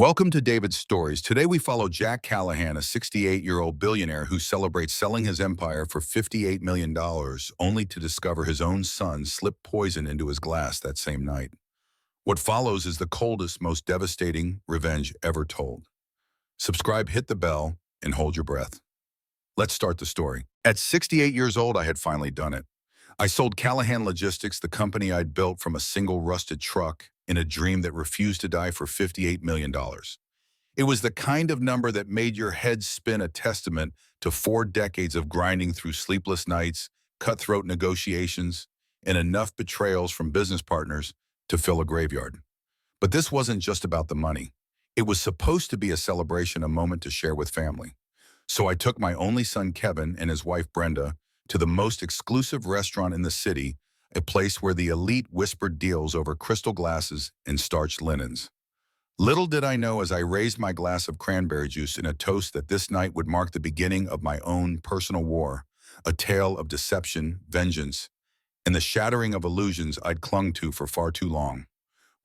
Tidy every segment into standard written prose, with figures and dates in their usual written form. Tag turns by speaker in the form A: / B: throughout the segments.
A: Welcome to David's Stories. Today we follow Jack Callahan, a 68-year-old billionaire who celebrates selling his empire for $58 million, only to discover his own son slipped poison into his glass that same night. What follows is the coldest, most devastating revenge ever told. Subscribe, hit the bell, and hold your breath. Let's start the story. At 68 years old, I had finally done it. I sold Callahan Logistics, the company I'd built from a single rusted truck, in a dream that refused to die, for $58 million. It was the kind of number that made your head spin, a testament to 4 decades of grinding through sleepless nights, cutthroat negotiations, and enough betrayals from business partners to fill a graveyard. But this wasn't just about the money. It was supposed to be a celebration, a moment to share with family. So I took my only son, Kevin, and his wife, Brenda, to the most exclusive restaurant in the city, a place where the elite whispered deals over crystal glasses and starched linens. Little did I know, as I raised my glass of cranberry juice in a toast, that this night would mark the beginning of my own personal war, a tale of deception, vengeance, and the shattering of illusions I'd clung to for far too long.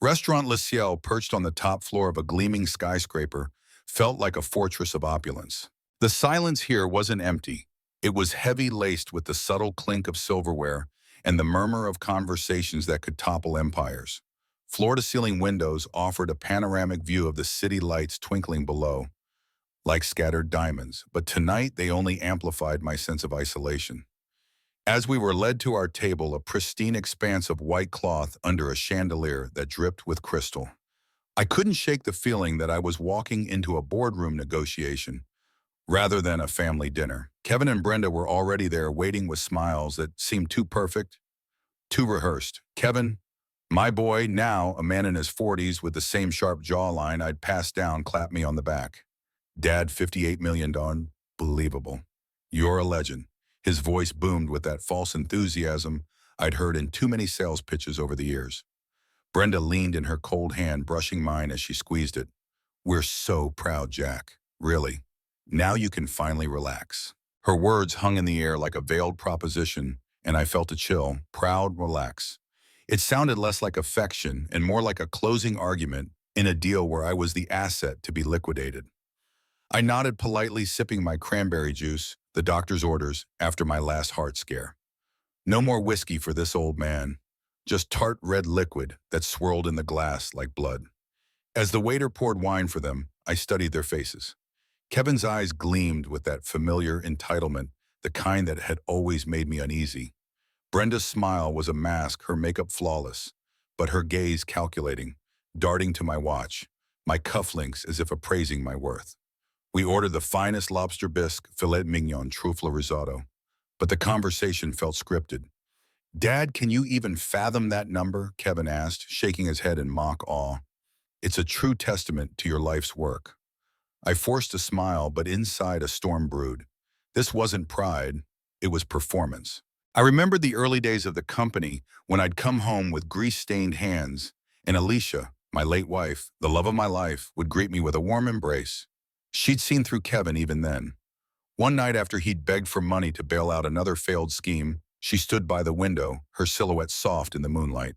A: Restaurant Le Ciel, perched on the top floor of a gleaming skyscraper, felt like a fortress of opulence. The silence here wasn't empty. It was heavy, laced with the subtle clink of silverware and the murmur of conversations that could topple empires. Floor-to-ceiling windows offered a panoramic view of the city lights twinkling below, like scattered diamonds, but tonight they only amplified my sense of isolation. As we were led to our table, a pristine expanse of white cloth under a chandelier that dripped with crystal, I couldn't shake the feeling that I was walking into a boardroom negotiation rather than a family dinner. Kevin and Brenda were already there, waiting with smiles that seemed too perfect, too rehearsed. Kevin, my boy, now a man in his 40s with the same sharp jawline I'd passed down, clapped me on the back. Dad, $58 million, believable. You're a legend. His voice boomed with that false enthusiasm I'd heard in too many sales pitches over the years. Brenda leaned in her cold hand, brushing mine as she squeezed it. We're so proud, Jack. Really. Now you can finally relax. Her words hung in the air like a veiled proposition, and I felt a chill. Proud, relax. It sounded less like affection and more like a closing argument in a deal where I was the asset to be liquidated. I nodded politely, sipping my cranberry juice, the doctor's orders, after my last heart scare. No more whiskey for this old man, just tart red liquid that swirled in the glass like blood. As the waiter poured wine for them, I studied their faces. Kevin's eyes gleamed with that familiar entitlement, the kind that had always made me uneasy. Brenda's smile was a mask, her makeup flawless, but her gaze calculating, darting to my watch, my cufflinks as if appraising my worth. We ordered the finest lobster bisque, filet mignon, truffle risotto, but the conversation felt scripted. Dad, can you even fathom that number? Kevin asked, shaking his head in mock awe. It's a true testament to your life's work. I forced a smile, but inside a storm brewed. This wasn't pride, it was performance. I remembered the early days of the company when I'd come home with grease-stained hands, and Alicia, my late wife, the love of my life, would greet me with a warm embrace. She'd seen through Kevin even then. One night after he'd begged for money to bail out another failed scheme, she stood by the window, her silhouette soft in the moonlight.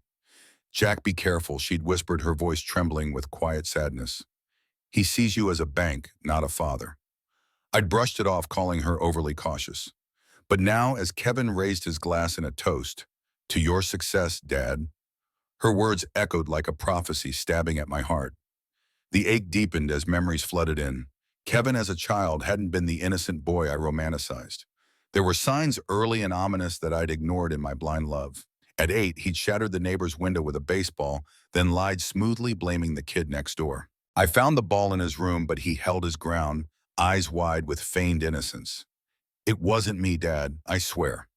A: Jack, be careful, she'd whispered, her voice trembling with quiet sadness. He sees you as a bank, not a father. I'd brushed it off, calling her overly cautious. But now, as Kevin raised his glass in a toast, to your success, Dad, her words echoed like a prophecy, stabbing at my heart. The ache deepened as memories flooded in. Kevin, as a child, hadn't been the innocent boy I romanticized. There were signs, early and ominous, that I'd ignored in my blind love. At 8, he'd shattered the neighbor's window with a baseball, then lied smoothly, blaming the kid next door. I found the ball in his room, but he held his ground, eyes wide with feigned innocence. It wasn't me, Dad, I swear.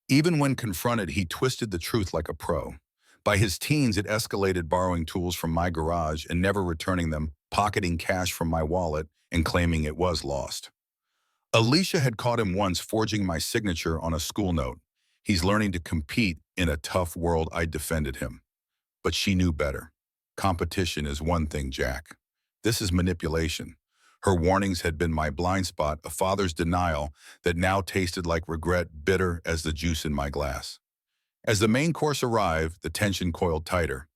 A: Even when confronted, he twisted the truth like a pro. By his teens, it escalated, borrowing tools from my garage and never returning them, pocketing cash from my wallet and claiming it was lost. Alicia had caught him once forging my signature on a school note. He's learning to compete in a tough world. I defended him. But she knew better. Competition is one thing, Jack. This is manipulation. Her warnings had been my blind spot, a father's denial that now tasted like regret, bitter as the juice in my glass. As the main course arrived, the tension coiled tighter.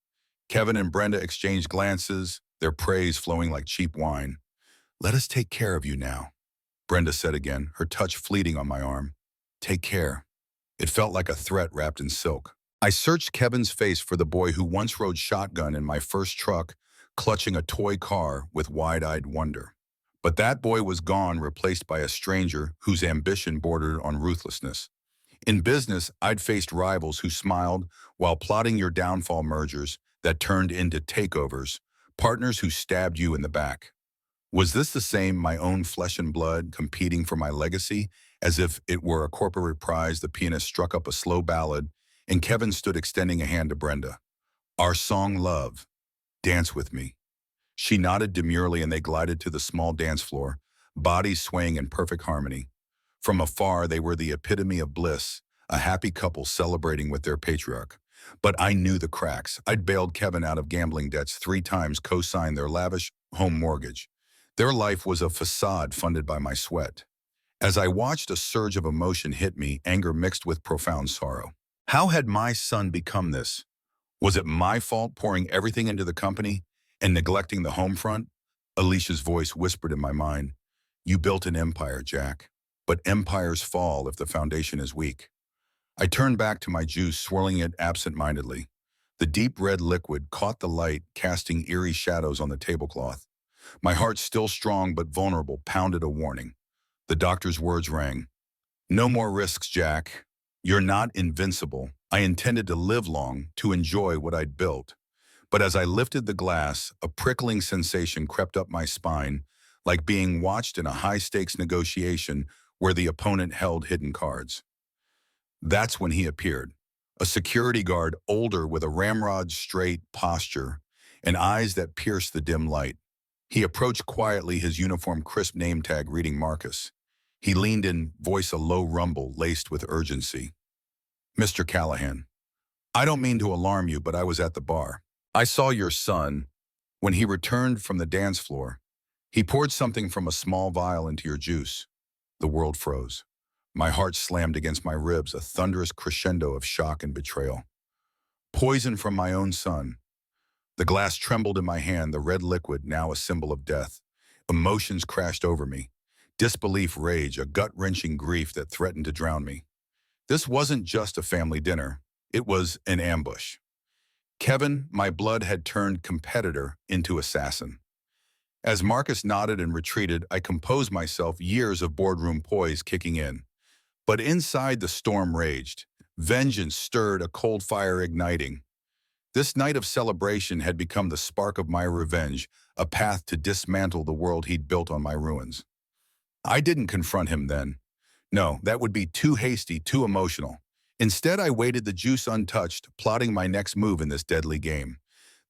A: Kevin and Brenda exchanged glances, their praise flowing like cheap wine. "Let us take care of you now," Brenda said again, her touch fleeting on my arm. "Take care." It felt like a threat wrapped in silk. I searched Kevin's face for the boy who once rode shotgun in my first truck, clutching a toy car with wide-eyed wonder. But that boy was gone, replaced by a stranger whose ambition bordered on ruthlessness. In business, I'd faced rivals who smiled while plotting your downfall, mergers that turned into takeovers, partners who stabbed you in the back. Was this the same, my own flesh and blood, competing for my legacy? As if it were a corporate prize, the pianist struck up a slow ballad, and Kevin stood extending a hand to Brenda. "Our song, Love. Dance with me." She nodded demurely, and they glided to the small dance floor, bodies swaying in perfect harmony. From afar, they were the epitome of bliss, a happy couple celebrating with their patriarch. But I knew the cracks. I'd bailed Kevin out of gambling debts 3 times, co-signed their lavish home mortgage. Their life was a facade funded by my sweat. As I watched, a surge of emotion hit me, anger mixed with profound sorrow. How had my son become this? Was it my fault, pouring everything into the company and neglecting the home front? Alicia's voice whispered in my mind, "You built an empire, Jack. But empires fall if the foundation is weak." I turned back to my juice, swirling it absent-mindedly. The deep red liquid caught the light, casting eerie shadows on the tablecloth. My heart, still strong but vulnerable, pounded a warning. The doctor's words rang. "No more risks, Jack. You're not invincible." I intended to live long, to enjoy what I'd built. But as I lifted the glass, a prickling sensation crept up my spine, like being watched in a high-stakes negotiation where the opponent held hidden cards. That's when he appeared. A security guard, older, with a ramrod-straight posture and eyes that pierced the dim light. He approached quietly, his uniform crisp, name tag reading Marcus. He leaned in, voice a low rumble laced with urgency. "Mr. Callahan, I don't mean to alarm you, but I was at the bar. I saw your son. When he returned from the dance floor, he poured something from a small vial into your juice." The world froze. My heart slammed against my ribs, a thunderous crescendo of shock and betrayal. "Poison from my own son." The glass trembled in my hand, the red liquid now a symbol of death. Emotions crashed over me. Disbelief, rage, a gut-wrenching grief that threatened to drown me. This wasn't just a family dinner. It was an ambush. Kevin, my blood, had turned competitor into assassin. As Marcus nodded and retreated, I composed myself, years of boardroom poise kicking in. But inside, the storm raged. Vengeance stirred, a cold fire igniting. This night of celebration had become the spark of my revenge, a path to dismantle the world he'd built on my ruins. I didn't confront him then. No, that would be too hasty, too emotional. Instead, I waited, the juice untouched, plotting my next move in this deadly game.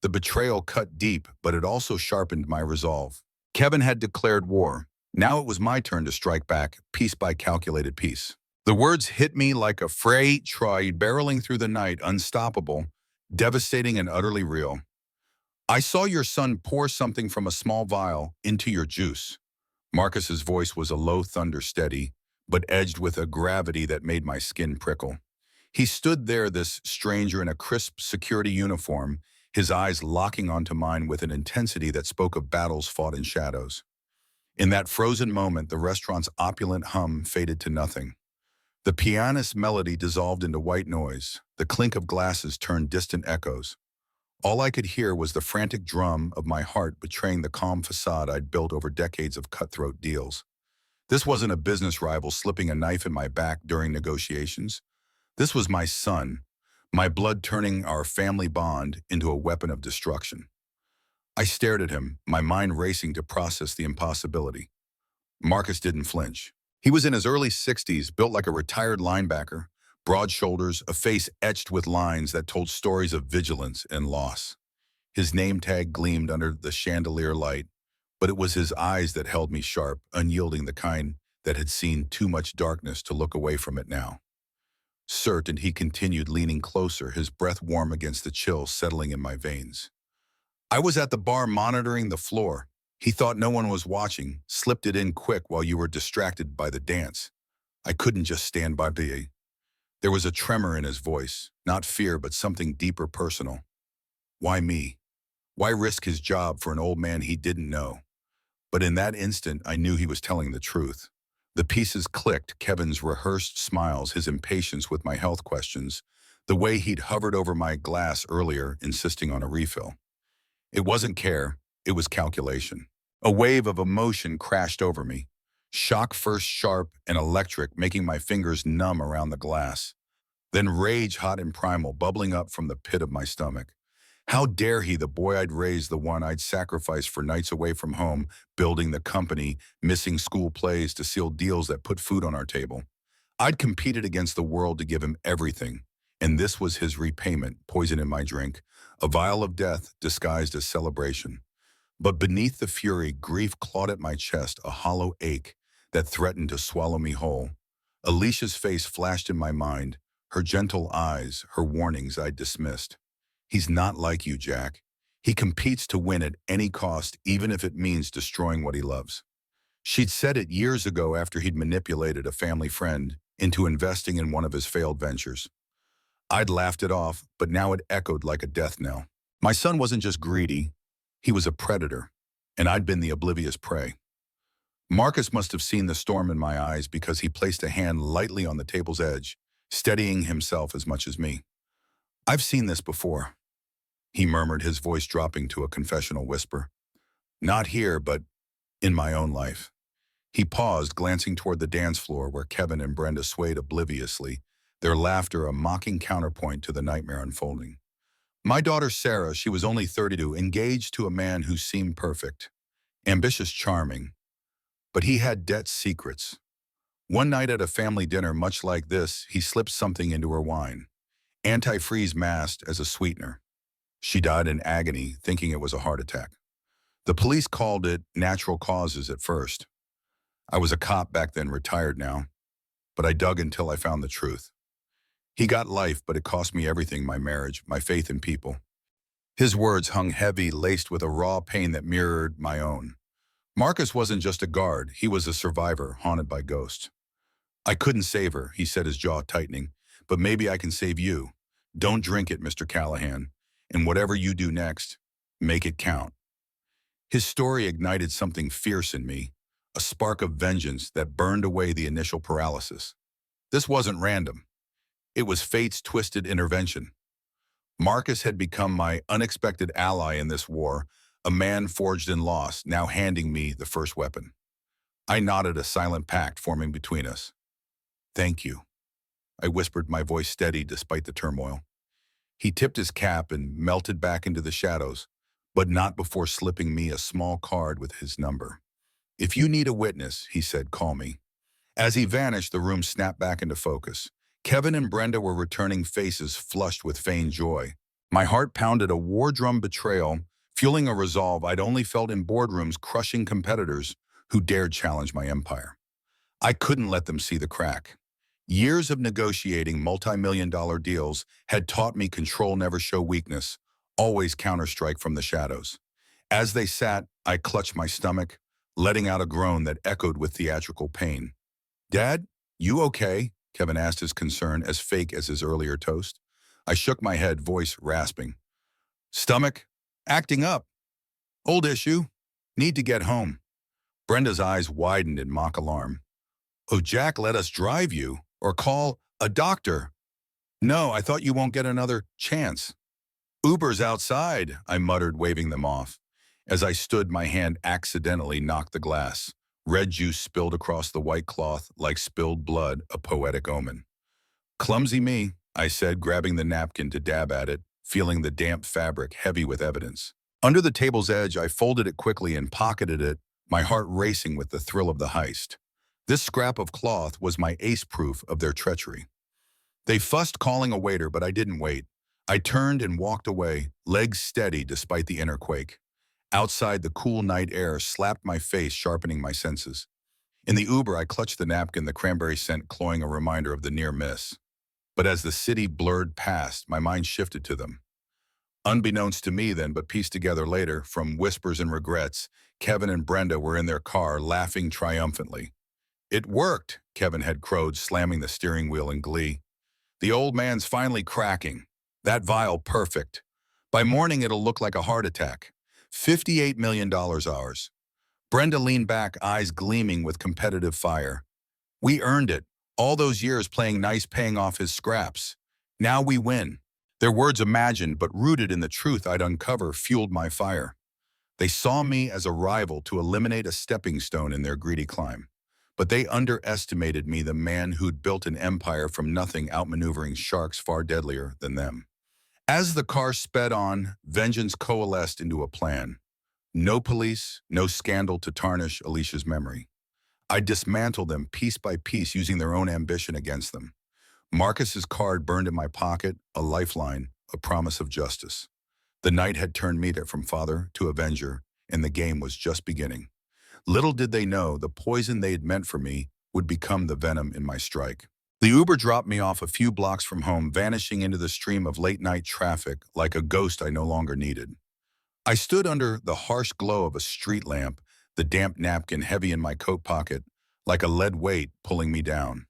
A: The betrayal cut deep, but it also sharpened my resolve. Kevin had declared war. Now it was my turn to strike back, piece by calculated piece. The words hit me like a freight train barreling through the night, unstoppable, devastating and utterly real. "I saw your son pour something from a small vial into your juice." Marcus's voice was a low thunder, steady, but edged with a gravity that made my skin prickle. He stood there, this stranger in a crisp security uniform, his eyes locking onto mine with an intensity that spoke of battles fought in shadows. In that frozen moment, the restaurant's opulent hum faded to nothing. The pianist's melody dissolved into white noise. The clink of glasses turned distant echoes. All I could hear was the frantic drum of my heart betraying the calm facade I'd built over decades of cutthroat deals. This wasn't a business rival slipping a knife in my back during negotiations. This was my son, my blood, turning our family bond into a weapon of destruction. I stared at him, my mind racing to process the impossibility. Marcus didn't flinch. He was in his early 60s, built like a retired linebacker, broad shoulders, a face etched with lines that told stories of vigilance and loss. His name tag gleamed under the chandelier light, but it was his eyes that held me sharp, unyielding, the kind that had seen too much darkness to look away from it now. Certain, he continued, leaning closer, his breath warm against the chill settling in my veins. "I was at the bar monitoring the floor. He thought no one was watching, slipped it in quick while you were distracted by the dance. I couldn't just stand by." There was a tremor in his voice, not fear, but something deeper, personal. "Why me? Why risk his job for an old man he didn't know? But in that instant, I knew he was telling the truth. The pieces clicked, Kevin's rehearsed smiles, his impatience with my health questions, the way he'd hovered over my glass earlier, insisting on a refill. It wasn't care, it was calculation. A wave of emotion crashed over me. Shock first sharp and electric, making my fingers numb around the glass. Then rage hot and primal, bubbling up from the pit of my stomach. How dare he, the boy I'd raised, the one I'd sacrificed for nights away from home, building the company, missing school plays to seal deals that put food on our table. I'd competed against the world to give him everything, and this was his repayment, poison in my drink, a vial of death disguised as celebration. But beneath the fury, grief clawed at my chest, a hollow ache that threatened to swallow me whole. Alicia's face flashed in my mind, her gentle eyes, her warnings I'd dismissed. He's not like you, Jack. He competes to win at any cost, even if it means destroying what he loves. She'd said it years ago after he'd manipulated a family friend into investing in one of his failed ventures. I'd laughed it off, but now it echoed like a death knell. My son wasn't just greedy, he was a predator, and I'd been the oblivious prey. Marcus must have seen the storm in my eyes because he placed a hand lightly on the table's edge, steadying himself as much as me. "I've seen this before," he murmured, his voice dropping to a confessional whisper. "Not here, but in my own life." He paused, glancing toward the dance floor where Kevin and Brenda swayed obliviously, their laughter a mocking counterpoint to the nightmare unfolding. My daughter Sarah, she was only 32, engaged to a man who seemed perfect, ambitious, charming, but he had debt secrets. One night at a family dinner much like this, he slipped something into her wine, antifreeze masked as a sweetener. She died in agony, thinking it was a heart attack. The police called it natural causes at first. I was a cop back then, retired now, but I dug until I found the truth. He got life, but it cost me everything, my marriage, my faith in people. His words hung heavy, laced with a raw pain that mirrored my own. Marcus wasn't just a guard, he was a survivor, haunted by ghosts. "I couldn't save her," he said, his jaw tightening, "but maybe I can save you. Don't drink it, Mr. Callahan, and whatever you do next, make it count." His story ignited something fierce in me, a spark of vengeance that burned away the initial paralysis. This wasn't random. It was fate's twisted intervention. Marcus had become my unexpected ally in this war, a man forged in loss, now handing me the first weapon. I nodded, a silent pact forming between us. "Thank you," I whispered, my voice steady despite the turmoil. He tipped his cap and melted back into the shadows, but not before slipping me a small card with his number. "If you need a witness," he said, "call me." As he vanished, the room snapped back into focus. Kevin and Brenda were returning, faces flushed with feigned joy. My heart pounded, a war drum betrayal, fueling a resolve I'd only felt in boardrooms, crushing competitors who dared challenge my empire. I couldn't let them see the crack. Years of negotiating multi-million-dollar deals had taught me control, never show weakness, always counterstrike from the shadows. As they sat, I clutched my stomach, letting out a groan that echoed with theatrical pain. "Dad, you okay?" Kevin asked, his concern as fake as his earlier toast. I shook my head, voice rasping. "Stomach? Acting up. Old issue. Need to get home." Brenda's eyes widened in mock alarm. "Oh, Jack, let us drive you, or call a doctor." "No, I thought you won't get another chance." "Uber's outside," I muttered, waving them off. As I stood, my hand accidentally knocked the glass. Red juice spilled across the white cloth like spilled blood, a poetic omen. "Clumsy me," I said, grabbing the napkin to dab at it, feeling the damp fabric heavy with evidence. Under the table's edge, I folded it quickly and pocketed it, my heart racing with the thrill of the heist. This scrap of cloth was my ace-proof of their treachery. They fussed, calling a waiter, but I didn't wait. I turned and walked away, legs steady despite the inner quake. Outside, the cool night air slapped my face, sharpening my senses. In the Uber, I clutched the napkin, the cranberry scent cloying, a reminder of the near miss. But as the city blurred past, my mind shifted to them. Unbeknownst to me then, but pieced together later, from whispers and regrets, Kevin and Brenda were in their car, laughing triumphantly. "It worked," Kevin had crowed, slamming the steering wheel in glee. "The old man's finally cracking. That vial perfect. By morning, it'll look like a heart attack. $58 million ours. Brenda leaned back, eyes gleaming with competitive fire. We earned it. All those years playing nice, paying off his scraps. Now we win. Their words imagined but rooted in the truth I'd uncover fueled my fire. They saw me as a rival to eliminate a stepping stone in their greedy climb. But they underestimated me, the man who'd built an empire from nothing, outmaneuvering sharks far deadlier than them. As the car sped on, vengeance coalesced into a plan. No police, no scandal to tarnish Alicia's memory. I dismantled them piece by piece, using their own ambition against them. Marcus's card burned in my pocket, a lifeline, a promise of justice. The night had turned me from father to avenger, and the game was just beginning. Little did they know the poison they had meant for me would become the venom in my strike. The Uber dropped me off a few blocks from home, vanishing into the stream of late-night traffic like a ghost I no longer needed. I stood under the harsh glow of a street lamp, the damp napkin heavy in my coat pocket, like a lead weight pulling me down.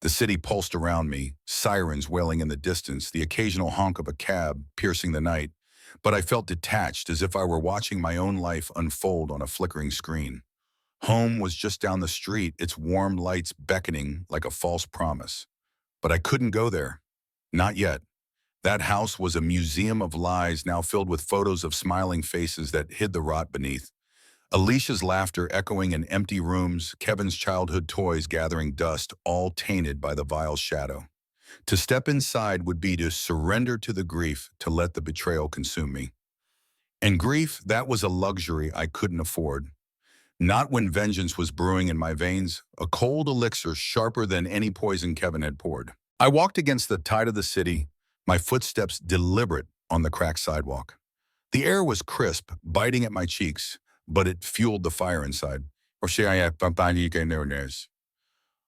A: The city pulsed around me, sirens wailing in the distance, the occasional honk of a cab piercing the night, but I felt detached, as if I were watching my own life unfold on a flickering screen. Home was just down the street, its warm lights beckoning like a false promise. But I couldn't go there. Not yet. That house was a museum of lies, now filled with photos of smiling faces that hid the rot beneath. Alicia's laughter echoing in empty rooms, Kevin's childhood toys gathering dust, all tainted by the vile shadow. To step inside would be to surrender to the grief, to let the betrayal consume me. And grief, that was a luxury I couldn't afford. Not when vengeance was brewing in my veins, a cold elixir sharper than any poison Kevin had poured. I walked against the tide of the city, my footsteps deliberate on the cracked sidewalk. The air was crisp, biting at my cheeks, but it fueled the fire inside.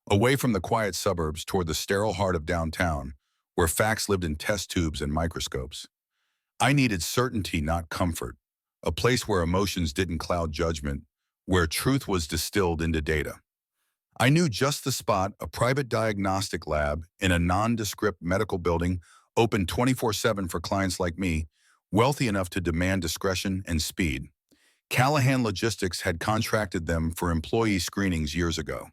A: Away from the quiet suburbs toward the sterile heart of downtown, where facts lived in test tubes and microscopes. I needed certainty, not comfort, a place where emotions didn't cloud judgment, where truth was distilled into data. I knew just the spot, a private diagnostic lab in a nondescript medical building, open 24/7 for clients like me, wealthy enough to demand discretion and speed. Callahan Logistics had contracted them for employee screenings years ago.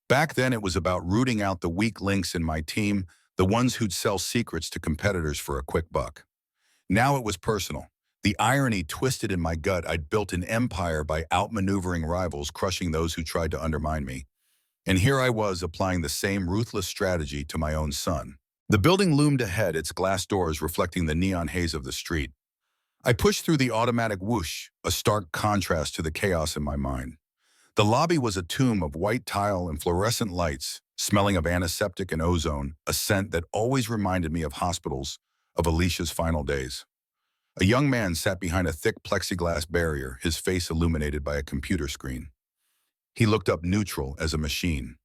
A: Back then, it was about rooting out the weak links in my team, the ones who'd sell secrets to competitors for a quick buck. Now it was personal. The irony twisted in my gut. I'd built an empire by outmaneuvering rivals, crushing those who tried to undermine me. And here I was applying the same ruthless strategy to my own son. The building loomed ahead, its glass doors reflecting the neon haze of the street. I pushed through the automatic whoosh, a stark contrast to the chaos in my mind. The lobby was a tomb of white tile and fluorescent lights, smelling of antiseptic and ozone, a scent that always reminded me of hospitals, of Alicia's final days. A young man sat behind a thick plexiglass barrier, his face illuminated by a computer screen. He looked up neutral as a machine.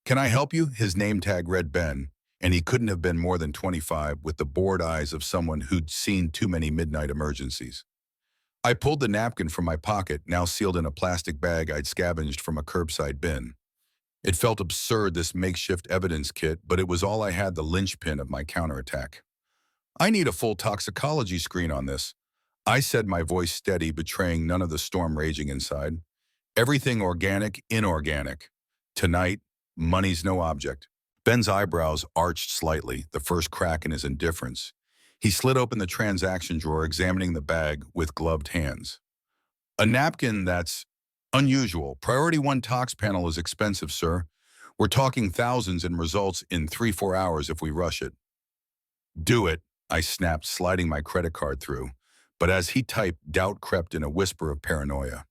A: "Can I help you?" His name tag read Ben, and he couldn't have been more than 25, with the bored eyes of someone who'd seen too many midnight emergencies. I pulled the napkin from my pocket, now sealed in a plastic bag I'd scavenged from a curbside bin. It felt absurd, this makeshift evidence kit, but it was all I had, the linchpin of my counterattack. "I need a full toxicology screen on this," I said, my voice steady, betraying none of the storm raging inside. "Everything organic, inorganic. Tonight, money's no object." Ben's eyebrows arched slightly, the first crack in his indifference. He slid open the transaction drawer, examining the bag with gloved hands. "A napkin, that's unusual. Priority 1 tox panel is expensive, sir. We're talking thousands in results in 3-4 hours if we rush it." "Do it," I snapped, sliding my credit card through. But as he typed, doubt crept in, a whisper of paranoia.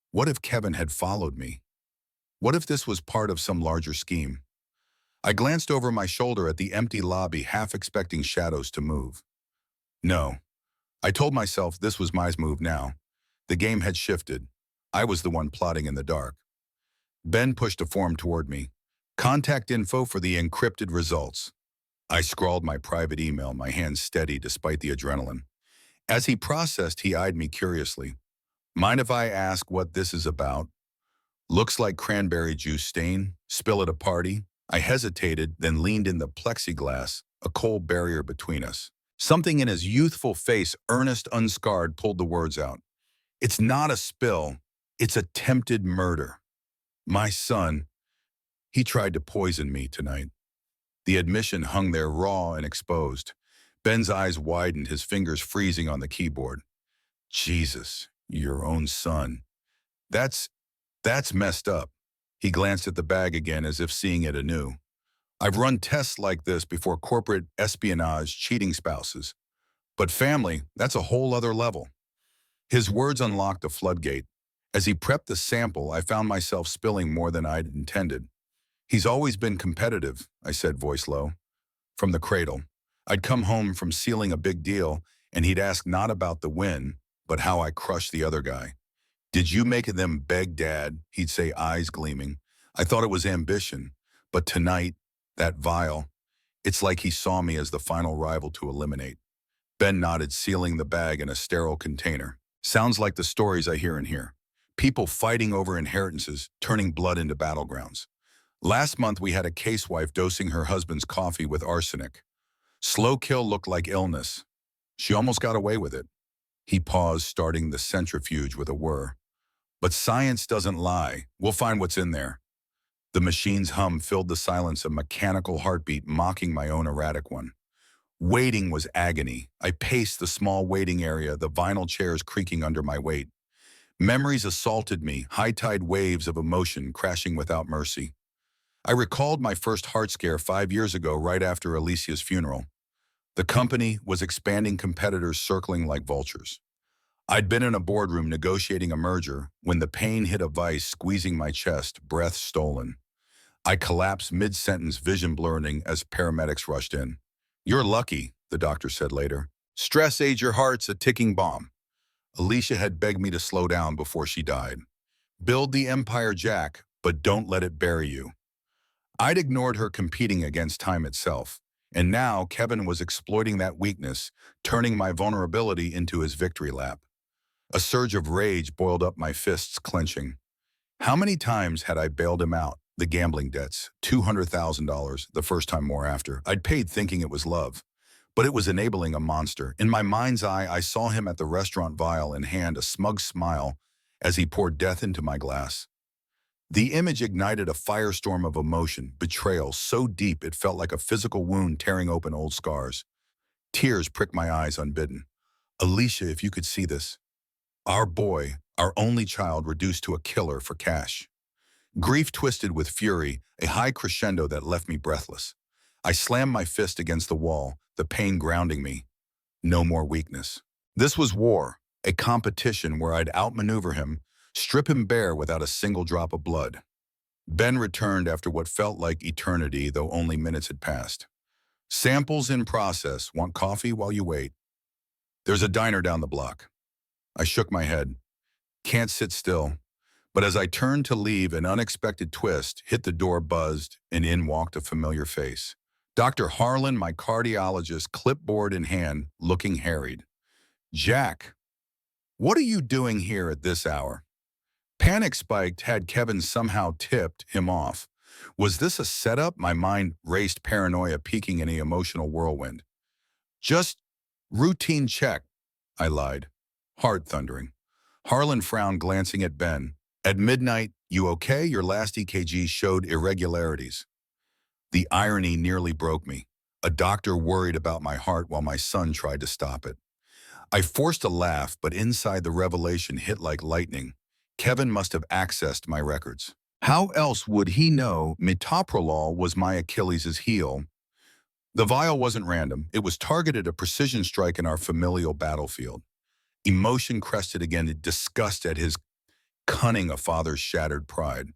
A: What if Kevin had followed me? What if this was part of some larger scheme? I glanced over my shoulder at the empty lobby, half expecting shadows to move. No. I told myself this was my move now. The game had shifted. I was the one plotting in the dark. Ben pushed a form toward me. "Contact info for the encrypted results." I scrawled my private email, my hands steady despite the adrenaline. As he processed, he eyed me curiously. "Mind if I ask what this is about?" "Looks like cranberry juice stain. Spill at a party." I hesitated, then leaned in the plexiglass, a cold barrier between us. Something in his youthful face, earnest, unscarred, pulled the words out. It's not a spill. It's attempted murder. My son, he tried to poison me tonight. The admission hung there raw and exposed. Ben's eyes widened, his fingers freezing on the keyboard. Jesus, your own son. That's, that's messed up. He glanced at the bag again as if seeing it anew. I've run tests like this before corporate espionage, cheating spouses. But family, that's a whole other level. His words unlocked a floodgate. As he prepped the sample, I found myself spilling more than I'd intended. He's always been competitive, I said, voice low. From the cradle. I'd come home from sealing a big deal, and he'd ask not about the win, but how I crushed the other guy. Did you make them beg, Dad? He'd say, eyes gleaming. I thought it was ambition, but tonight, that vial, it's like he saw me as the final rival to eliminate. Ben nodded, sealing the bag in a sterile container. Sounds like the stories I hear in here. People fighting over inheritances, turning blood into battlegrounds. Last month, we had a casewife dosing her husband's coffee with arsenic. Slow kill looked like illness. She almost got away with it. He paused, starting the centrifuge with a whir. But science doesn't lie. We'll find what's in there. The machine's hum filled the silence, a mechanical heartbeat mocking my own erratic one. Waiting was agony. I paced the small waiting area, the vinyl chairs creaking under my weight. Memories assaulted me, high-tide waves of emotion crashing without mercy. I recalled my first heart scare 5 years ago, right after Alicia's funeral. The company was expanding, competitors circling like vultures. I'd been in a boardroom negotiating a merger when the pain hit a vice, squeezing my chest, breath stolen. I collapsed mid-sentence, vision blurring as paramedics rushed in. You're lucky, the doctor said later. Stress aids your heart's a ticking bomb. Alicia had begged me to slow down before she died. Build the empire, Jack, but don't let it bury you. I'd ignored her, competing against time itself. And now Kevin was exploiting that weakness, turning my vulnerability into his victory lap. A surge of rage boiled up, my fists clenching. How many times had I bailed him out? The gambling debts, $200,000, the first time more after. I'd paid thinking it was love, but it was enabling a monster. In my mind's eye, I saw him at the restaurant, vial in hand, a smug smile as he poured death into my glass. The image ignited a firestorm of emotion, betrayal so deep it felt like a physical wound tearing open old scars. Tears pricked my eyes unbidden. Alicia, if you could see this. Our boy, our only child, reduced to a killer for cash. Grief twisted with fury, a high crescendo that left me breathless. I slammed my fist against the wall, the pain grounding me. No more weakness. This was war, a competition where I'd outmaneuver him, strip him bare without a single drop of blood. Ben returned after what felt like eternity, though only minutes had passed. Samples in process. Want coffee while you wait? There's a diner down the block. I shook my head. Can't sit still. But as I turned to leave, an unexpected twist hit. The door buzzed, and in walked a familiar face. Dr. Harlan, my cardiologist, clipboard in hand, looking harried. Jack, what are you doing here at this hour? Panic spiked. Had Kevin somehow tipped him off? Was this a setup? My mind raced, paranoia peaking in an emotional whirlwind. Just routine check, I lied, heart thundering. Harlan frowned, glancing at Ben. At midnight, you okay? Your last EKG showed irregularities. The irony nearly broke me. A doctor worried about my heart while my son tried to stop it. I forced a laugh, but inside the revelation hit like lightning. Kevin must have accessed my records. How else would he know metoprolol was my Achilles' heel? The vial wasn't random. It was targeted, a precision strike in our familial battlefield. Emotion crested again, disgust at his cunning, a father's shattered pride.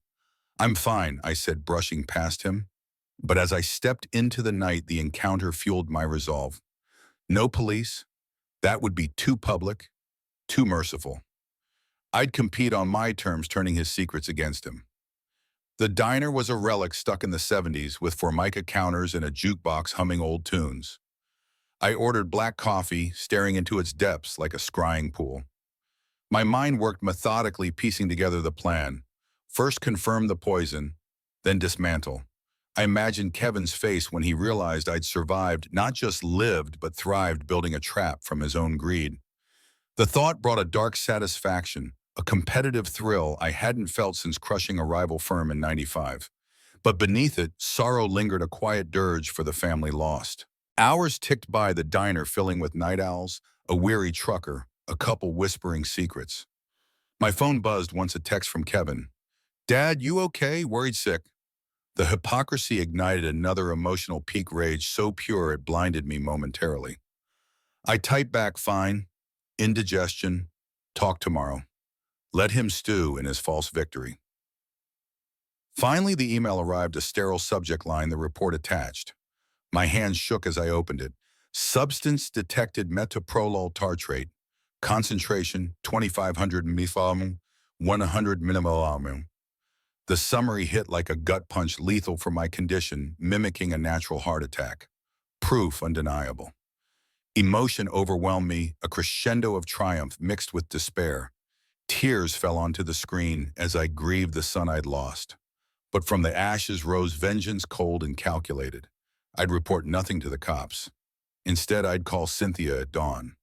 A: I'm fine, I said, brushing past him. But as I stepped into the night, the encounter fueled my resolve. No police. That would be too public, too merciful. I'd compete on my terms, turning his secrets against him. The diner was a relic stuck in the 70s, with formica counters and a jukebox humming old tunes. I ordered black coffee, staring into its depths like a scrying pool. My mind worked methodically, piecing together the plan. First confirm the poison, then dismantle. I imagined Kevin's face when he realized I'd survived, not just lived, but thrived building a trap from his own greed. The thought brought a dark satisfaction, a competitive thrill I hadn't felt since crushing a rival firm in '95. But beneath it, sorrow lingered, a quiet dirge for the family lost. Hours ticked by, the diner filling with night owls, a weary trucker, a couple whispering secrets. My phone buzzed once, a text from Kevin. "Dad, you okay? Worried sick." The hypocrisy ignited another emotional peak, rage so pure it blinded me momentarily. I typed back, "Fine, indigestion, talk tomorrow." Let him stew in his false victory. Finally, the email arrived, a sterile subject line, the report attached. My hands shook as I opened it. Substance detected: metoprolol tartrate. Concentration: 2,500 mg, 100 mmol. The summary hit like a gut punch, lethal for my condition, mimicking a natural heart attack. Proof undeniable. Emotion overwhelmed me, a crescendo of triumph mixed with despair. Tears fell onto the screen as I grieved the son I'd lost. But from the ashes rose vengeance, cold and calculated. I'd report nothing to the cops. Instead, I'd call Cynthia at dawn.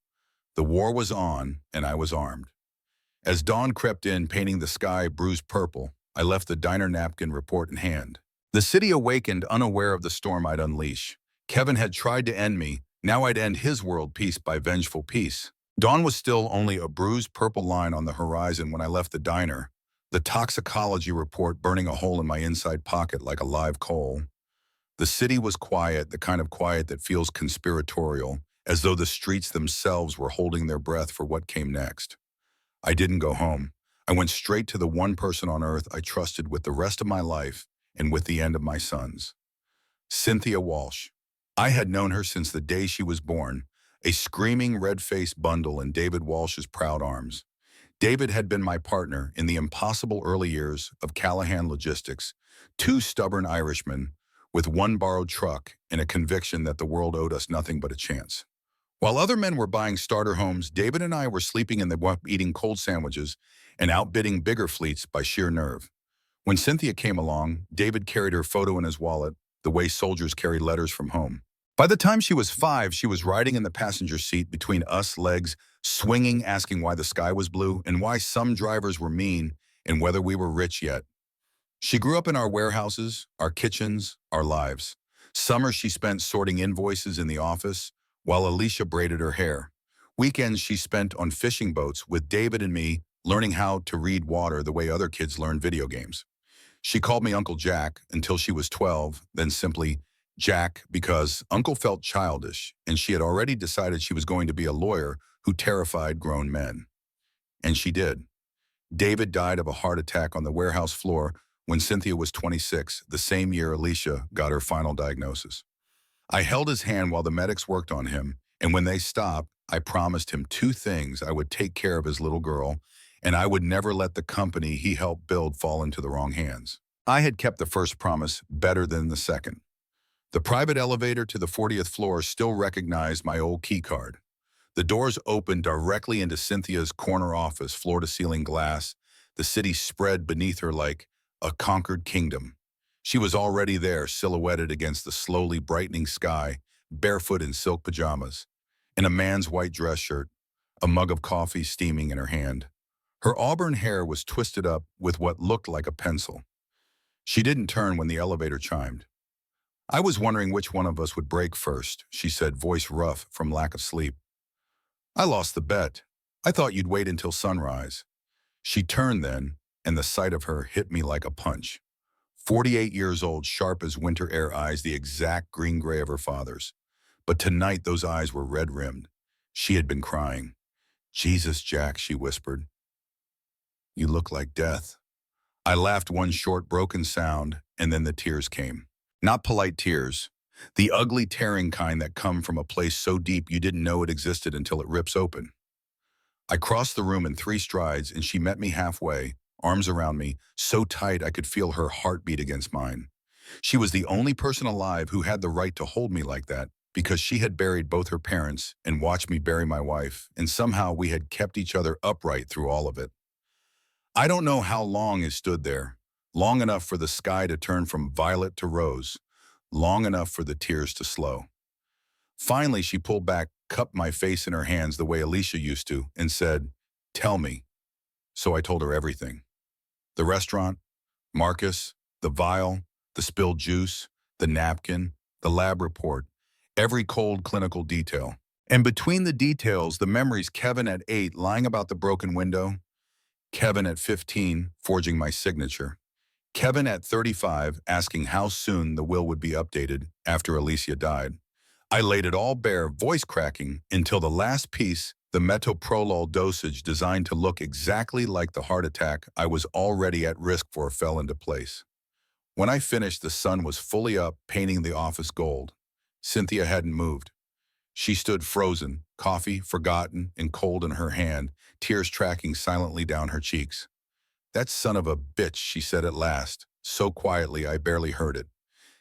A: The war was on, and I was armed. As dawn crept in, painting the sky bruised purple, I left the diner, napkin, report in hand. The city awakened, unaware of the storm I'd unleash. Kevin had tried to end me. Now I'd end his world piece by vengeful piece. Dawn was still only a bruised purple line on the horizon when I left the diner, the toxicology report burning a hole in my inside pocket like a live coal. The city was quiet, the kind of quiet that feels conspiratorial, as though the streets themselves were holding their breath for what came next. I didn't go home. I went straight to the one person on earth I trusted with the rest of my life and with the end of my son's. Cynthia Walsh. I had known her since the day she was born, a screaming red-faced bundle in David Walsh's proud arms. David had been my partner in the impossible early years of Callahan Logistics, two stubborn Irishmen with one borrowed truck and a conviction that the world owed us nothing but a chance. While other men were buying starter homes, David and I were sleeping in the wet, eating cold sandwiches and outbidding bigger fleets by sheer nerve. When Cynthia came along, David carried her photo in his wallet, the way soldiers carry letters from home. By the time she was 5, she was riding in the passenger seat between us, legs swinging, asking why the sky was blue and why some drivers were mean and whether we were rich yet. She grew up in our warehouses, our kitchens, our lives. Summers she spent sorting invoices in the office, while Alicia braided her hair. Weekends she spent on fishing boats with David and me, learning how to read water the way other kids learn video games. She called me Uncle Jack until she was 12, then simply Jack, because Uncle felt childish, and she had already decided she was going to be a lawyer who terrified grown men. And she did. David died of a heart attack on the warehouse floor when Cynthia was 26, the same year Alicia got her final diagnosis. I held his hand while the medics worked on him, and when they stopped, I promised him 2 things: I would take care of his little girl, and I would never let the company he helped build fall into the wrong hands. I had kept the first promise better than the second. The private elevator to the 40th floor still recognized my old key card. The doors opened directly into Cynthia's corner office, floor-to-ceiling glass. The city spread beneath her like a conquered kingdom. She was already there, silhouetted against the slowly brightening sky, barefoot in silk pajamas, in a man's white dress shirt, a mug of coffee steaming in her hand. Her auburn hair was twisted up with what looked like a pencil. She didn't turn when the elevator chimed. "I was wondering which one of us would break first," she said, voice rough from lack of sleep. "I lost the bet. I thought you'd wait until sunrise." She turned then, and the sight of her hit me like a punch. 48 years old, sharp as winter air eyes, the exact green-gray of her father's. But tonight those eyes were red-rimmed. She had been crying. "Jesus, Jack," she whispered. "You look like death." I laughed, one short, broken sound, and then the tears came. Not polite tears. The ugly, tearing kind that come from a place so deep you didn't know it existed until it rips open. I crossed the room in 3 strides, and she met me halfway, arms around me, so tight I could feel her heartbeat against mine. She was the only person alive who had the right to hold me like that, because she had buried both her parents and watched me bury my wife, and somehow we had kept each other upright through all of it. I don't know how long I stood there. long enough for the sky to turn from violet to rose, long enough for the tears to slow. Finally, she pulled back, cupped my face in her hands the way Alicia used to, and said, "Tell me." So I told her everything. The restaurant, Marcus, the vial, the spilled juice, the napkin, the lab report, every cold clinical detail. And between the details, the memories: Kevin at 8 lying about the broken window, Kevin at 15 forging my signature, Kevin at 35 asking how soon the will would be updated after Alicia died. I laid it all bare, voice cracking, until the last piece, the metoprolol dosage designed to look exactly like the heart attack I was already at risk for, fell into place. When I finished, the sun was fully up, painting the office gold. Cynthia hadn't moved. She stood frozen, coffee forgotten and cold in her hand, tears tracking silently down her cheeks. "That son of a bitch," she said at last, so quietly I barely heard it.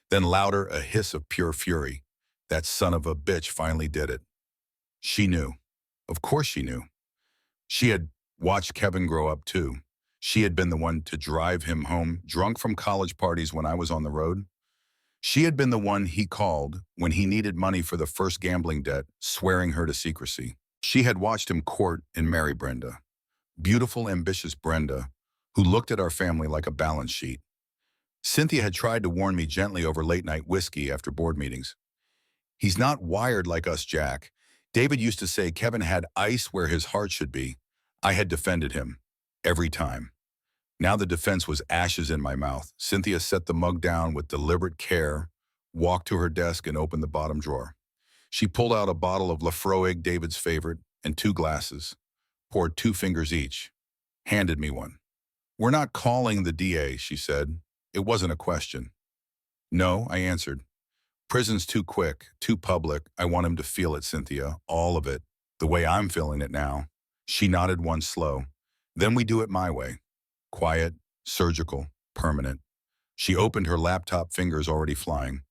A: Then louder, a hiss of pure fury. "That son of a bitch finally did it." She knew. Of course she knew. She had watched Kevin grow up too. She had been the one to drive him home drunk from college parties when I was on the road. She had been the one he called when he needed money for the first gambling debt, swearing her to secrecy. She had watched him court and marry Brenda. Beautiful, ambitious Brenda, who looked at our family like a balance sheet. Cynthia had tried to warn me gently over late-night whiskey after board meetings. "He's not wired like us, Jack." David used to say Kevin had ice where his heart should be. I had defended him. Every time. Now the defense was ashes in my mouth. Cynthia set the mug down with deliberate care, walked to her desk and opened the bottom drawer. She pulled out a bottle of Lafroig, David's favorite, and 2 glasses, poured 2 fingers each, handed me one. "We're not calling the DA," she said. It wasn't a question. "No," I answered. "Prison's too quick, too public. I want him to feel it, Cynthia, all of it, the way I'm feeling it now." She nodded once slow. "Then we do it my way. Quiet, surgical, permanent." She opened her laptop, fingers already flying.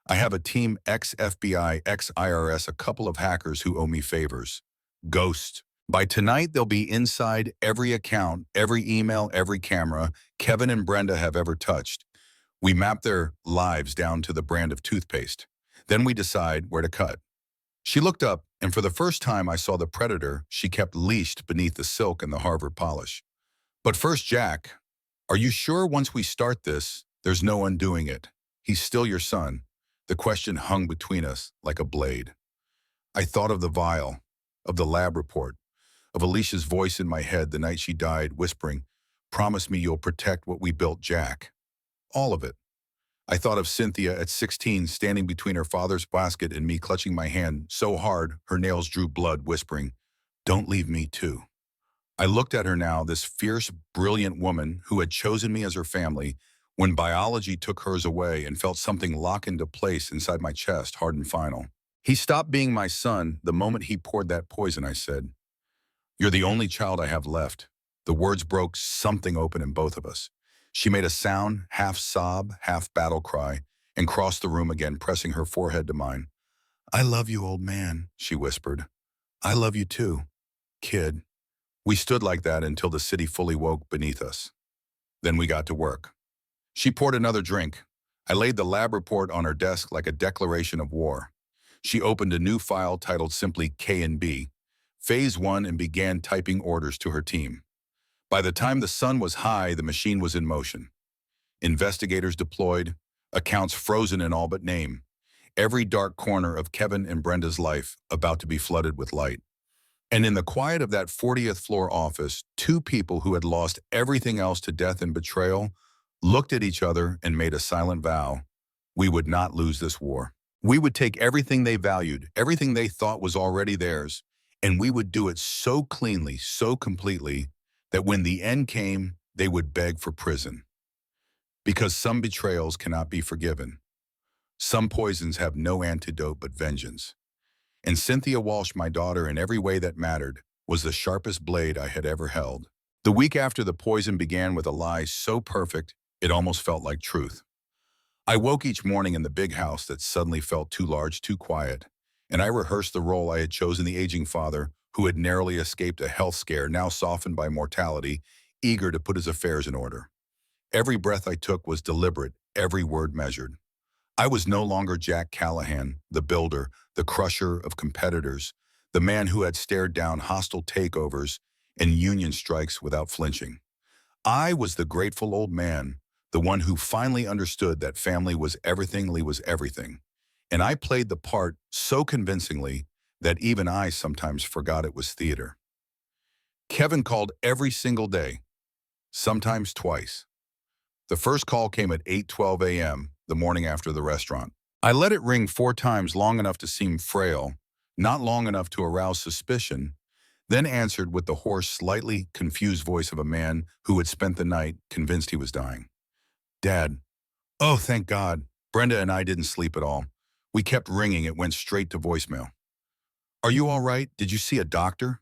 A: "I have a team, ex-FBI, ex-IRS, a couple of hackers who owe me favors. Ghost. By tonight, they'll be inside every account, every email, every camera Kevin and Brenda have ever touched. We map their lives down to the brand of toothpaste. Then we decide where to cut." She looked up, and for the first time I saw the predator she kept leashed beneath the silk and the Harvard polish. "But first, Jack, are you sure once we start this, there's no undoing it? He's still your son." The question hung between us like a blade. I thought of the vial, of the lab report, of Alicia's voice in my head the night she died, whispering, "Promise me you'll protect what we built, Jack." All of it. I thought of Cynthia at 16, standing between her father's basket and me, clutching my hand so hard her nails drew blood, whispering, "Don't leave me too." I looked at her now, this fierce, brilliant woman who had chosen me as her family, when biology took hers away, and felt something lock into place inside my chest, hard and final. "He stopped being my son the moment he poured that poison," I said. "You're the only child I have left." The words broke something open in both of us. She made a sound, half sob, half battle cry, and crossed the room again, pressing her forehead to mine. "I love you, old man," she whispered. "I love you too, kid." We stood like that until the city fully woke beneath us. Then we got to work. She poured another drink. I laid the lab report on her desk like a declaration of war. She opened a new file titled simply K&B, Phase 1, and began typing orders to her team. By the time the sun was high, the machine was in motion. Investigators deployed, accounts frozen in all but name. Every dark corner of Kevin and Brenda's life about to be flooded with light. And in the quiet of that 40th floor office, 2 people who had lost everything else to death and betrayal looked at each other and made a silent vow. We would not lose this war. We would take everything they valued, everything they thought was already theirs, and we would do it so cleanly, so completely, that when the end came, they would beg for prison. Because some betrayals cannot be forgiven. Some poisons have no antidote but vengeance. And Cynthia Walsh, my daughter, in every way that mattered, was the sharpest blade I had ever held. The week after the poison began with a lie so perfect, it almost felt like truth. I woke each morning in the big house that suddenly felt too large, too quiet, and I rehearsed the role I had chosen: the aging father who had narrowly escaped a health scare, now softened by mortality, eager to put his affairs in order. Every breath I took was deliberate, every word measured. I was no longer Jack Callahan, the builder, the crusher of competitors, the man who had stared down hostile takeovers and union strikes without flinching. I was the grateful old man, the one who finally understood that family was everything was everything. And I played the part so convincingly that even I sometimes forgot it was theater. Kevin called every single day, sometimes twice. The first call came at 8:12 a.m., the morning after the restaurant. I let it ring 4 times, long enough to seem frail, not long enough to arouse suspicion, then answered with the hoarse, slightly confused voice of a man who had spent the night convinced he was dying. Dad. Oh, thank God. Brenda and I didn't sleep at all. We kept ringing. It went straight to voicemail. Are you all right? Did you see a doctor?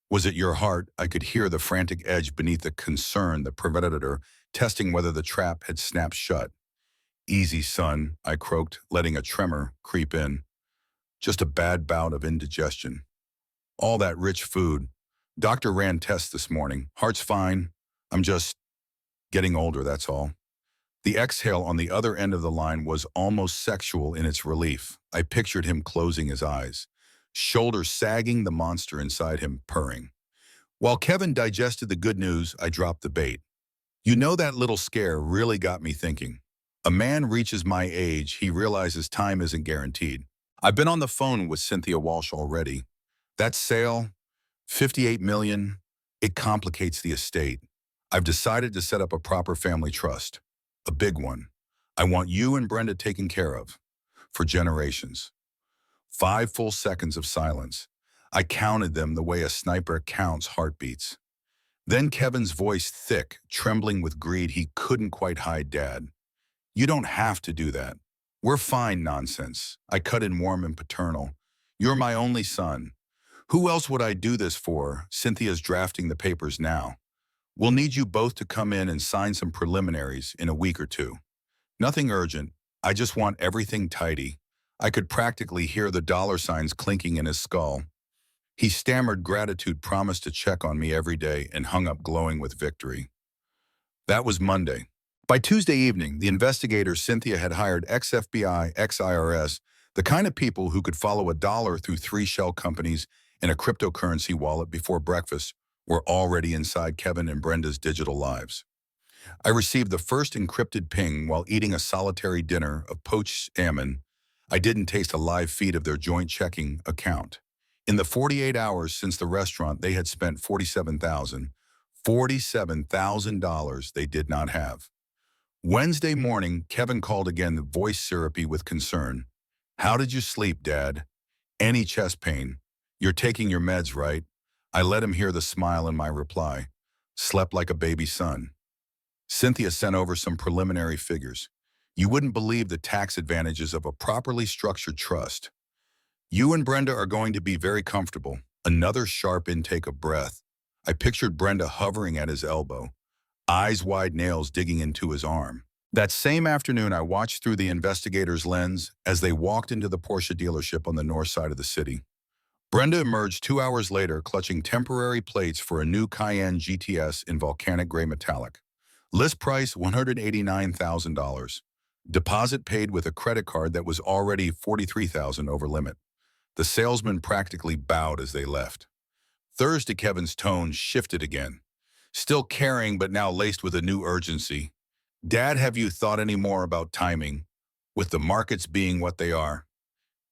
A: Was it your heart? I could hear the frantic edge beneath the concern that prevented her, testing whether the trap had snapped shut. Easy, son, I croaked, letting a tremor creep in. Just a bad bout of indigestion. All that rich food. Doctor ran tests this morning. Heart's fine. I'm just getting older, that's all. The exhale on the other end of the line was almost sexual in its relief. I pictured him closing his eyes, shoulders sagging, the monster inside him purring. While Kevin digested the good news, I dropped the bait. You know, that little scare really got me thinking. A man reaches my age, he realizes time isn't guaranteed. I've been on the phone with Cynthia Walsh already. That sale, 58 million, it complicates the estate. I've decided to set up a proper family trust, a big one. I want you and Brenda taken care of, for generations. 5 full seconds of silence. I counted them the way a sniper counts heartbeats. Then Kevin's voice thick, trembling with greed he couldn't quite hide. Dad, you don't have to do that. We're fine. Nonsense. I cut in warm and paternal. You're my only son. Who else would I do this for? Cynthia's drafting the papers now. We'll need you both to come in and sign some preliminaries in a week or two. Nothing urgent. I just want everything tidy. I could practically hear the dollar signs clinking in his skull. He stammered gratitude, promised to check on me every day, and hung up glowing with victory. That was Monday. By Tuesday evening, the investigators Cynthia had hired, ex-FBI, ex-IRS, the kind of people who could follow a dollar through 3 shell companies and a cryptocurrency wallet before breakfast, were already inside Kevin and Brenda's digital lives. I received the first encrypted ping while eating a solitary dinner of poached salmon. I didn't taste a live feed of their joint checking account. In the 48 hours since the restaurant, they had spent $47,000 they did not have. Wednesday morning, Kevin called again, the voice syrupy with concern. How did you sleep, Dad? Any chest pain? You're taking your meds, right? I let him hear the smile in my reply. Slept like a baby son. Cynthia sent over some preliminary figures. You wouldn't believe the tax advantages of a properly structured trust. You and Brenda are going to be very comfortable. Another sharp intake of breath. I pictured Brenda hovering at his elbow, eyes wide, nails digging into his arm. That same afternoon, I watched through the investigator's lens as they walked into the Porsche dealership on the north side of the city. Brenda emerged 2 hours later, clutching temporary plates for a new Cayenne GTS in volcanic gray metallic. List price $189,000. Deposit paid with a credit card that was already $43,000 over limit. The salesman practically bowed as they left. Thursday, Kevin's tone shifted again. Still caring, but now laced with a new urgency. Dad, have you thought any more about timing? With the markets being what they are,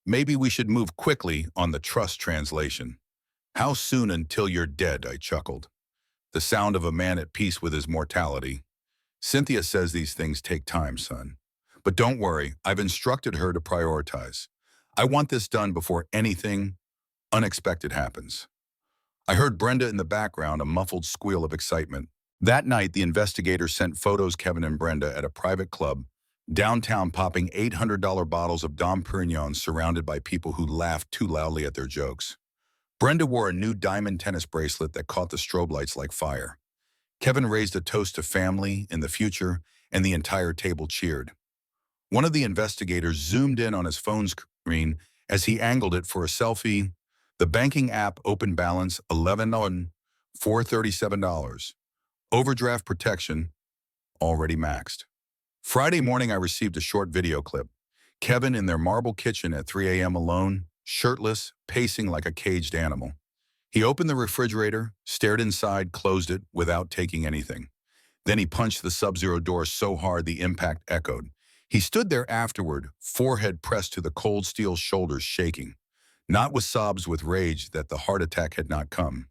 A: maybe we should move quickly on the trust translation. How soon until you're dead? I chuckled. The sound of a man at peace with his mortality. Cynthia says these things take time, son. But don't worry, I've instructed her to prioritize. I want this done before anything unexpected happens. I heard Brenda in the background, a muffled squeal of excitement. That night, the investigators sent photos Kevin and Brenda at a private club, downtown, popping $800 bottles of Dom Perignon, surrounded by people who laughed too loudly at their jokes. Brenda wore a new diamond tennis bracelet that caught the strobe lights like fire. Kevin raised a toast to family in the future, and the entire table cheered. One of the investigators zoomed in on his phone screen as he angled it for a selfie. The banking app open balance $11,437. Overdraft protection already maxed. Friday morning, I received a short video clip. Kevin in their marble kitchen at 3 a.m. alone, shirtless, pacing like a caged animal. He opened the refrigerator, stared inside, closed it without taking anything. Then he punched the sub-zero door so hard the impact echoed. He stood there afterward, forehead pressed to the cold steel shoulders shaking, not with sobs with rage that the heart attack had not come.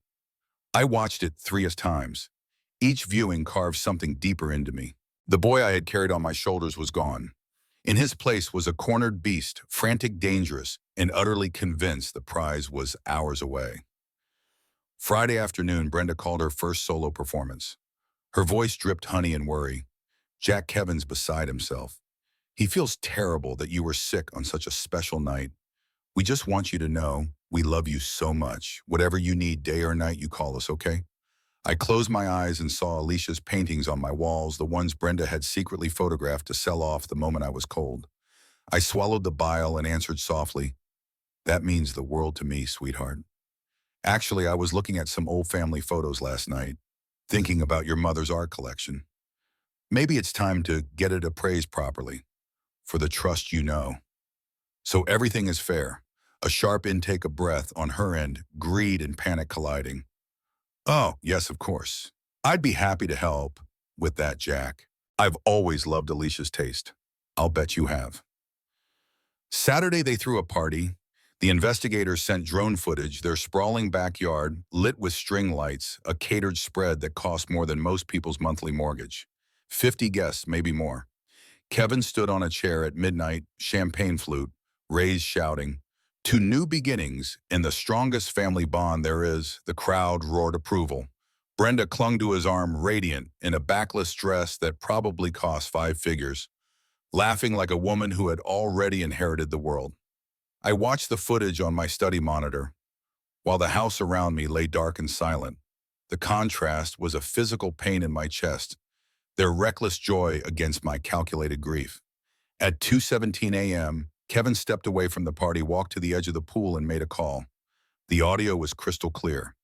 A: I watched it 3 times. Each viewing carved something deeper into me. The boy I had carried on my shoulders was gone. In his place was a cornered beast, frantic, dangerous, and utterly convinced the prize was hours away. Friday afternoon, Brenda called her first solo performance. Her voice dripped honey and worry. Jack Kevin's beside himself. He feels terrible that you were sick on such a special night. We just want you to know we love you so much. Whatever you need, day or night, you call us, okay? I closed my eyes and saw Alicia's paintings on my walls, the ones Brenda had secretly photographed to sell off the moment I was cold. I swallowed the bile and answered softly, "That means the world to me, sweetheart." Actually, I was looking at some old family photos last night, thinking about your mother's art collection. Maybe it's time to get it appraised properly, for the trust you know. So everything is fair. A sharp intake of breath on her end, greed and panic colliding. Oh, yes, of course. I'd be happy to help with that, Jack. I've always loved Alicia's taste. I'll bet you have. Saturday, they threw a party. The investigators sent drone footage, their sprawling backyard, lit with string lights, a catered spread that cost more than most people's monthly mortgage. 50 guests, maybe more. Kevin stood on a chair at midnight, champagne flute, raised shouting, "To new beginnings, in the strongest family bond there is," the crowd roared approval. Brenda clung to his arm, radiant, in a backless dress that probably cost 5 figures, laughing like a woman who had already inherited the world. I watched the footage on my study monitor, while the house around me lay dark and silent. The contrast was a physical pain in my chest, their reckless joy against my calculated grief. At 2:17 a.m., Kevin stepped away from the party, walked to the edge of the pool, and made a call. The audio was crystal clear.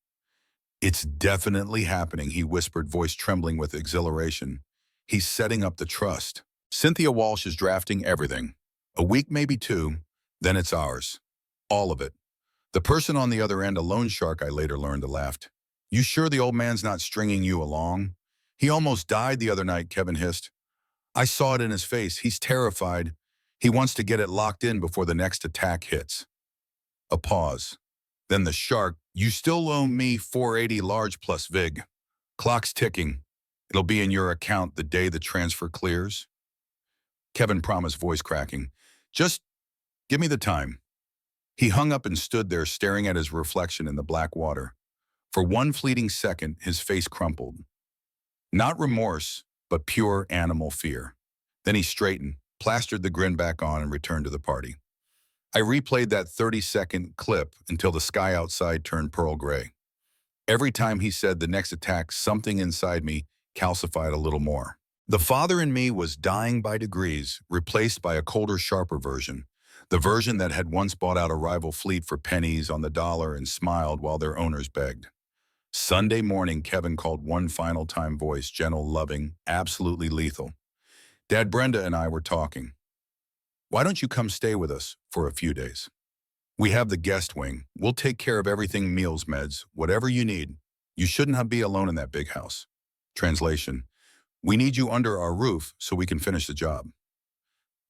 A: "It's definitely happening," he whispered, voice trembling with exhilaration. "He's setting up the trust. Cynthia Walsh is drafting everything. A week, maybe 2, then it's ours. All of it." The person on the other end, a loan shark, I later learned, laughed. "You sure the old man's not stringing you along? He almost died the other night," Kevin hissed. "I saw it in his face. He's terrified. He wants to get it locked in before the next attack hits." A pause. Then the shark, "You still owe me 480 large plus VIG. Clock's ticking. It'll be in your account the day the transfer clears." Kevin promised, voice cracking, "Just give me the time." He hung up and stood there staring at his reflection in the black water. For one fleeting second, his face crumpled. Not remorse, but pure animal fear. Then he straightened, plastered the grin back on, and returned to the party. I replayed that 30-second clip until the sky outside turned pearl gray. Every time he said the next attack, something inside me calcified a little more. The father in me was dying by degrees, replaced by a colder, sharper version. The version that had once bought out a rival fleet for pennies on the dollar and smiled while their owners begged. Sunday morning, Kevin called one final time, voice gentle, loving, absolutely lethal. "Dad, Brenda and I were talking. Why don't you come stay with us for a few days? We have the guest wing. We'll take care of everything, meals, meds, whatever you need. You shouldn't be alone in that big house." Translation: "We need you under our roof so we can finish the job."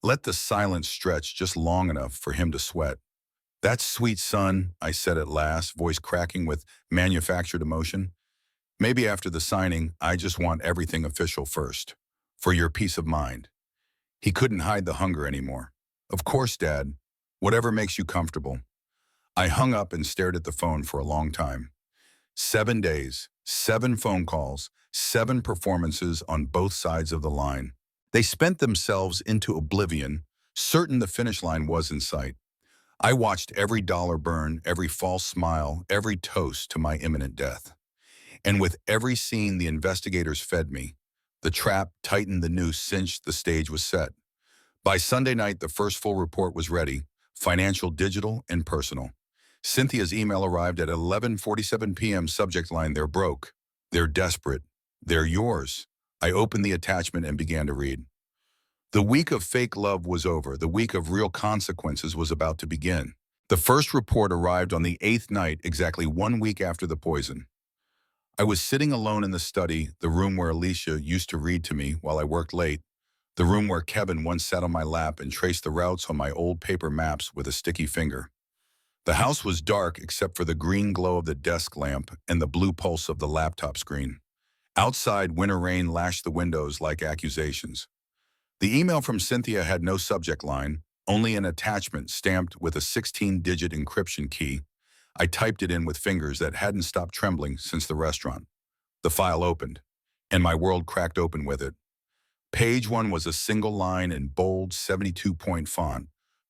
A: Let the silence stretch just long enough for him to sweat. "That's sweet, son," I said at last, voice cracking with manufactured emotion. "Maybe after the signing, I just want everything official first. For your peace of mind." He couldn't hide the hunger anymore. "Of course, Dad. Whatever makes you comfortable." I hung up and stared at the phone for a long time. 7 days, 7 phone calls, 7 performances on both sides of the line. They spent themselves into oblivion, certain the finish line was in sight. I watched every dollar burn, every false smile, every toast to my imminent death. And with every scene the investigators fed me, the trap tightened, the noose cinched, the stage was set. By Sunday night, the first full report was ready, financial, digital, and personal. Cynthia's email arrived at 11:47 p.m. Subject line: "They're broke. They're desperate. They're yours. I opened the attachment and began to read. The week of fake love was over. The week of real consequences was about to begin. The first report arrived on the 8th night, exactly 1 week after the poison. I was sitting alone in the study, the room where Alicia used to read to me while I worked late, the room where Kevin once sat on my lap and traced the routes on my old paper maps with a sticky finger. The house was dark except for the green glow of the desk lamp and the blue pulse of the laptop screen. Outside, winter rain lashed the windows like accusations. The email from Cynthia had no subject line, only an attachment stamped with a 16-digit encryption key. I typed it in with fingers that hadn't stopped trembling since the restaurant. The file opened, and my world cracked open with it. Page 1 was a single line in bold 72-point font.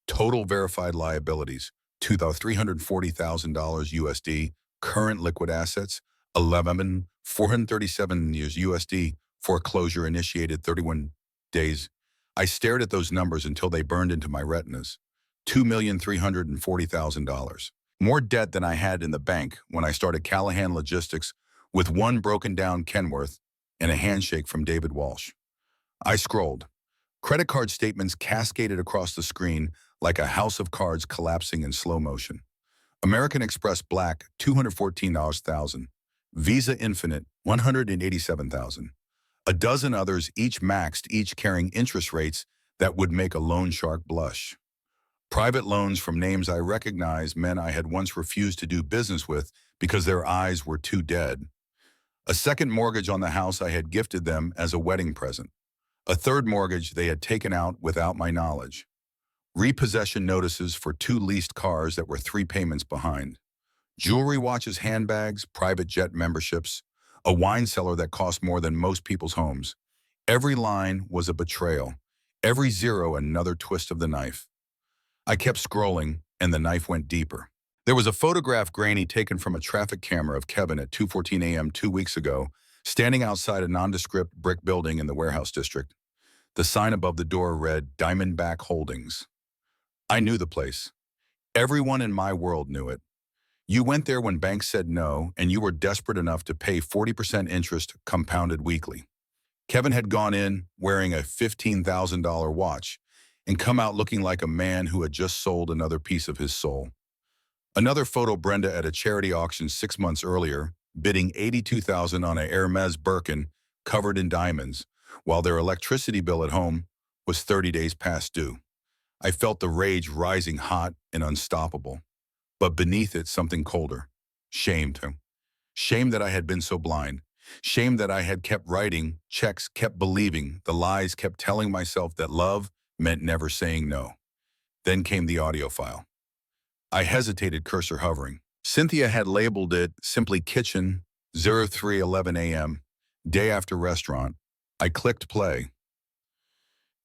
A: Total verified liabilities, $340,000 USD. Current liquid assets, 11,437 years USD. Foreclosure initiated 31 days. I stared at those numbers until they burned into my retinas. $2,340,000. More debt than I had in the bank when I started Callahan Logistics with one broken down Kenworth and a handshake from David Walsh. I scrolled. Credit card statements cascaded across the screen like a house of cards collapsing in slow motion. American Express Black, $214,000. Visa Infinite, $187,000. A dozen others, each maxed, each carrying interest rates that would make a loan shark blush. Private loans from names I recognized, men I had once refused to do business with because their eyes were too dead. A second mortgage on the house I had gifted them as a wedding present. A third mortgage they had taken out without my knowledge. Repossession notices for 2 leased cars that were 3 payments behind. Jewelry, watches, handbags, private jet memberships, a wine cellar that cost more than most people's homes. Every line was a betrayal. Every zero another twist of the knife. I kept scrolling, and the knife went deeper. There was a photograph grainy taken from a traffic camera of Kevin at 2:14 a.m. 2 weeks ago, standing outside a nondescript brick building in the warehouse district. The sign above the door read Diamondback Holdings. I knew the place. Everyone in my world knew it. You went there when banks said no, and you were desperate enough to pay 40% interest compounded weekly. Kevin had gone in wearing a $15,000 watch and come out looking like a man who had just sold another piece of his soul. Another photo, Brenda at a charity auction 6 months earlier, bidding $82,000 on a Hermes Birkin covered in diamonds, while their electricity bill at home was 30 days past due. I felt the rage rising hot and unstoppable. But beneath it, something colder. Shame, too. Shame that I had been so blind. Shame that I had kept writing checks, kept believing the lies, kept telling myself that love meant never saying no. Then came the audio file. I hesitated, cursor hovering. Cynthia had labeled it simply Kitchen, 03:11 a.m., day after restaurant. I clicked play.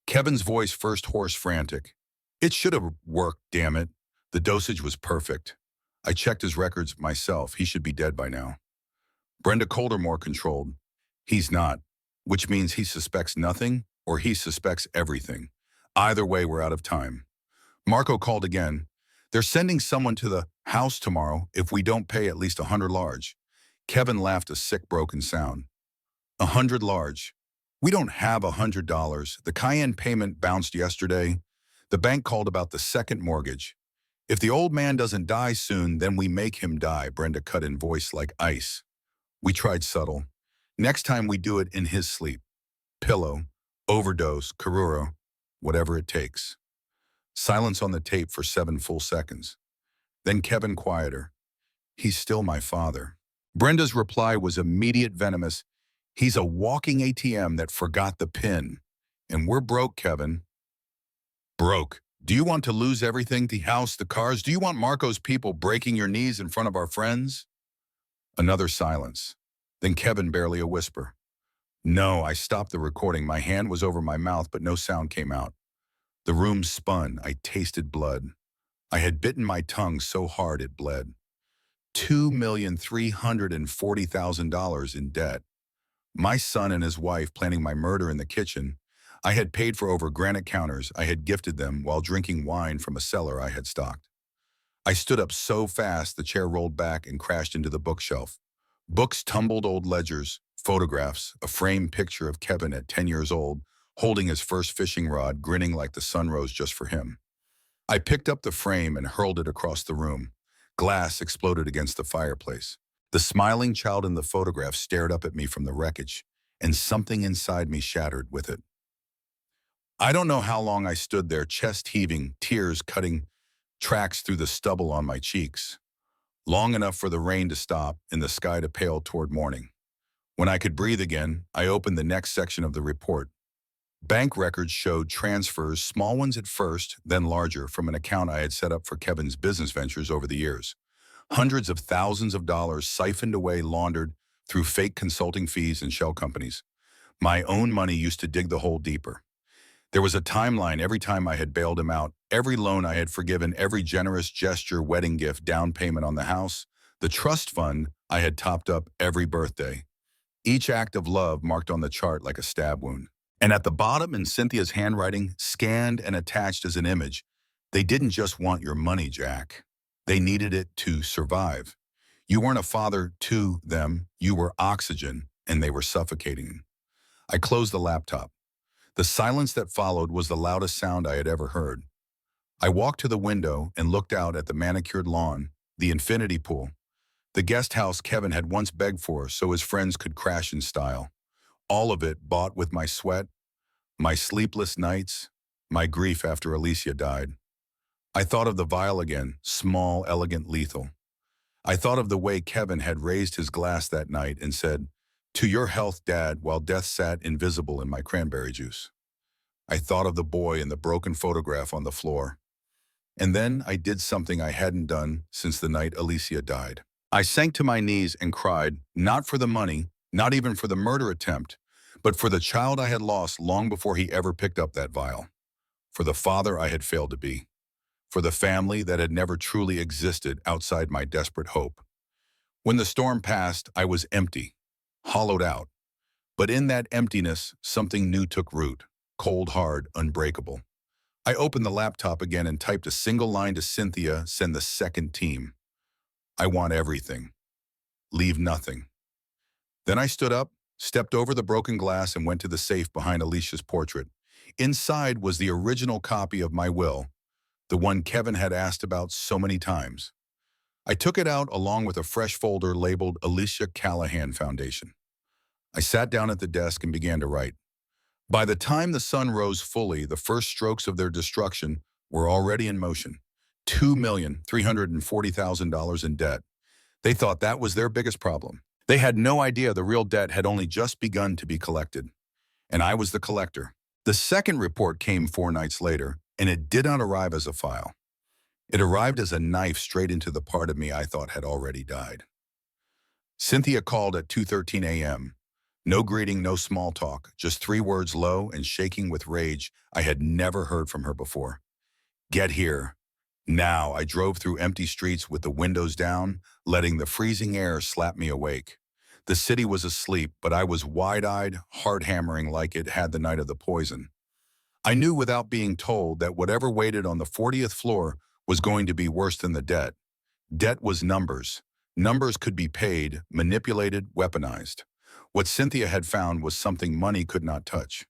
A: Kevin's voice, first hoarse, frantic. It should have worked, damn it. The dosage was perfect. I checked his records myself. He should be dead by now. Brenda colder, more controlled. He's not, which means he suspects nothing or he suspects everything. Either way, we're out of time. Marco called again. They're sending someone to the house tomorrow if we don't pay at least 100 large. Kevin laughed a sick, broken sound. 100 large. We don't have $100. The Cayenne payment bounced yesterday. The bank called about the second mortgage. If the old man doesn't die soon, then we make him die, Brenda cut in, voice like ice. We tried subtle. Next time we do it in his sleep. Pillow, overdose, Karuro, whatever it takes. Silence on the tape for 7 full seconds. Then Kevin quieter. He's still my father. Brenda's reply was immediate, venomous. He's a walking ATM that forgot the PIN. And we're broke, Kevin. Broke. Do you want to lose everything? The house, the cars? Do you want Marco's people breaking your knees in front of our friends? Another silence. Then Kevin, barely a whisper. No, I stopped the recording. My hand was over my mouth, but no sound came out. The room spun. I tasted blood. I had bitten my tongue so hard it bled. $2,340,000 in debt. My son and his wife planning my murder in the kitchen. I had paid for over granite counters I had gifted them while drinking wine from a cellar I had stocked. I stood up so fast the chair rolled back and crashed into the bookshelf. Books tumbled, old ledgers, photographs, a framed picture of Kevin at 10 years old, holding his first fishing rod, grinning like the sun rose just for him. I picked up the frame and hurled it across the room. Glass exploded against the fireplace. The smiling child in the photograph stared up at me from the wreckage, and something inside me shattered with it. I don't know how long I stood there, chest heaving, tears cutting tracks through the stubble on my cheeks. Long enough for the rain to stop and the sky to pale toward morning. When I could breathe again, I opened the next section of the report. Bank records showed transfers, small ones at first, then larger, from an account I had set up for Kevin's business ventures over the years. Hundreds of thousands of dollars siphoned away, laundered through fake consulting fees and shell companies. My own money used to dig the hole deeper. There was a timeline every time I had bailed him out, every loan I had forgiven, every generous gesture, wedding gift, down payment on the house, the trust fund I had topped up every birthday. Each act of love marked on the chart like a stab wound. And at the bottom, in Cynthia's handwriting, scanned and attached as an image, they didn't just want your money, Jack. They needed it to survive. You weren't a father to them, you were oxygen, and they were suffocating. I closed the laptop. The silence that followed was the loudest sound I had ever heard. I walked to the window and looked out at the manicured lawn, the infinity pool, the guest house Kevin had once begged for so his friends could crash in style. All of it bought with my sweat, my sleepless nights, my grief after Alicia died. I thought of the vial again, small, elegant, lethal. I thought of the way Kevin had raised his glass that night and said, "To your health, Dad," while death sat invisible in my cranberry juice. I thought of the boy in the broken photograph on the floor. And then I did something I hadn't done since the night Alicia died. I sank to my knees and cried, not for the money, not even for the murder attempt, but for the child I had lost long before he ever picked up that vial, for the father I had failed to be, for the family that had never truly existed outside my desperate hope. When the storm passed, I was empty, hollowed out. But in that emptiness, something new took root, cold, hard, unbreakable. I opened the laptop again and typed a single line to Cynthia, send the second team. I want everything. Leave nothing. Then I stood up, stepped over the broken glass and went to the safe behind Alicia's portrait. Inside was the original copy of my will, the one Kevin had asked about so many times. I took it out along with a fresh folder labeled Alicia Callahan Foundation. I sat down at the desk and began to write. By the time the sun rose fully, the first strokes of their destruction were already in motion. $2,340,000 in debt. They thought that was their biggest problem. They had no idea the real debt had only just begun to be collected. And I was the collector. The second report came 4 nights later, and it did not arrive as a file. It arrived as a knife straight into the part of me I thought had already died. Cynthia called at 2:13 a.m. No greeting, no small talk, just 3 words low and shaking with rage I had never heard from her before. Get here. Now. I drove through empty streets with the windows down, letting the freezing air slap me awake. The city was asleep, but I was wide-eyed, heart-hammering like it had the night of the poison. I knew without being told that whatever waited on the 40th floor was going to be worse than the debt. Debt was numbers. Numbers could be paid, manipulated, weaponized. What Cynthia had found was something money could not touch.